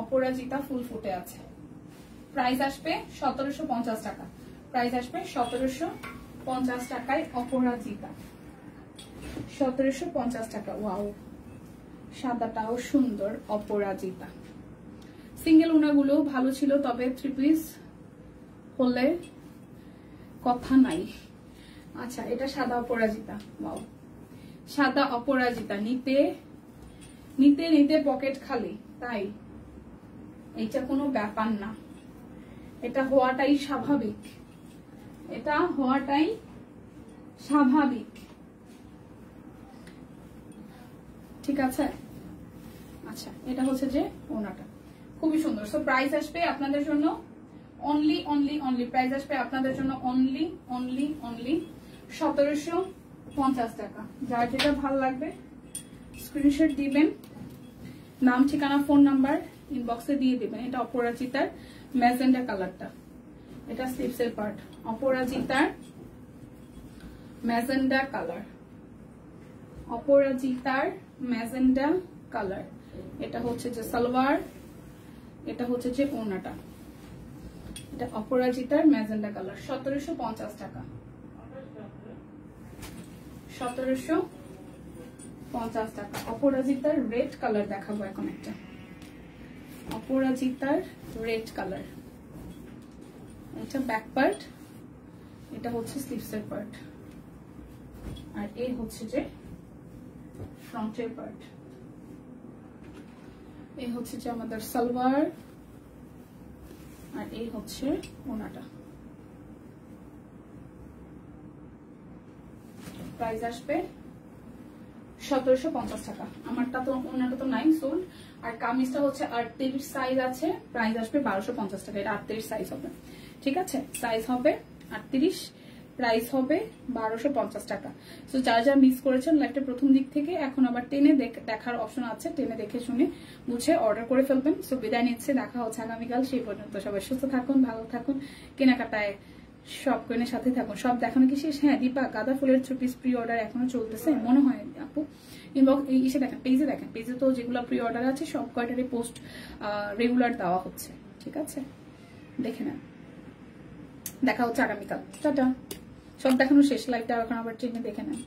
অপরাজিতা ফুল ফুটে আছে। প্রাইস আসবে 1750 টাকা, প্রাইস আসবে 1750 টাকায় অপরাজিতা, 1750 টাকা। ওয়াও, সাদাটাও সুন্দর, অপরাজিতা। সিঙ্গেল ওড়নাগুলো ভালো ছিল, তবে থ্রি পিস হলে কথা নাই। আচ্ছা, এটা সাদা অপরাজিতা। ওয়াও, সাদা অপরাজিতা, নিতে নিতে নিতে পকেট খালি, তাই এটা কোনো ব্যাপার না, এটা হওয়াটাই স্বাভাবিক, এটা হওয়াটাই স্বাভাবিক, ঠিক আছে। আচ্ছা, এটা হচ্ছে যে ওড়নাটা, খুবই সুন্দর। সো প্রাইস আসবে আপনাদের জন্য অনলি অনলি অনলি, প্রাইস আসবে আপনাদের জন্য অনলি অনলি অনলি 1750 টাকা। যার যেটা ভালো লাগবে স্ক্রিনশট দিবেন, নাম ঠিকানা ফোন নাম্বার ইনবক্সে দিয়ে দিবেন। এটা অপরাজিতার ম্যাজেন্ডা কালারটা, এটা স্লিভস এর পার্ট, অপরাজিতার ম্যাজেন্ডা কালার, অপরাজিতার ম্যাজেন্ডা কালার। এটা হচ্ছে যে সালোয়ার, এটা হচ্ছে যে ওড়নাটা, এটা অপরাজিতার ম্যাজেন্ডা কালার। 1750 টাকা, 1750 টাকা। অপরাজিতার রেড কালার দেখাবো এখন একটা, অপরাজিতার রেড কালার। এটা ব্যাক পার্ট, এটা হচ্ছে স্লিভস এর পার্ট, আর এই হচ্ছে যে ফ্রন্টের পার্ট। এই হচ্ছে যে আমাদের সালোয়ার, আর এই হচ্ছে ওড়নাটা। প্রাইস আসবে 1750 টাকা। আমারটা তো ওড়নাটা তো নাই সোল্ড, আর কামিজটা হচ্ছে 38 সাইজ আছে, প্রাইস আসবে 1250 টাকা। এটা 38 সাইজ হবে, ঠিক আছে, সাইজ হবে 38, প্রাইস হবে 1250 টাকা। তো যারা যারা মিস করেছেন লাইভটা প্রথম দিক থেকে, এখন আবার টেনে দেখার অপশন আছে, টেনে দেখে শুনে বুঝে অর্ডার করে ফেলবেন। সো বিদায় নিচ্ছে, দেখা হচ্ছে আগামীকাল। সেই পর্যন্ত সবাই সুস্থ থাকুন, ভালো থাকুন, কেনাকাটায় সব কোয়েনের সাথে থাকুন। সব দেখানো কি শেষ? হ্যাঁ, দীপা গাঁদা ফুলের থ্রি পিস প্রি অর্ডার এখনো চলতেছে মনে হয় আপু। ইনবক্স এসে দেখেন, পেজে দেখেন, পেজে তো যেগুলো প্রি অর্ডার আছে সব কয়টারই পোস্ট রেগুলার দেওয়া হচ্ছে, ঠিক আছে, দেখে নেন। দেখা হচ্ছে আগামীকাল, টাটা। সব দেখানো শেষ, লাইভটা এখন আবার ট্রেনে দেখে নেন।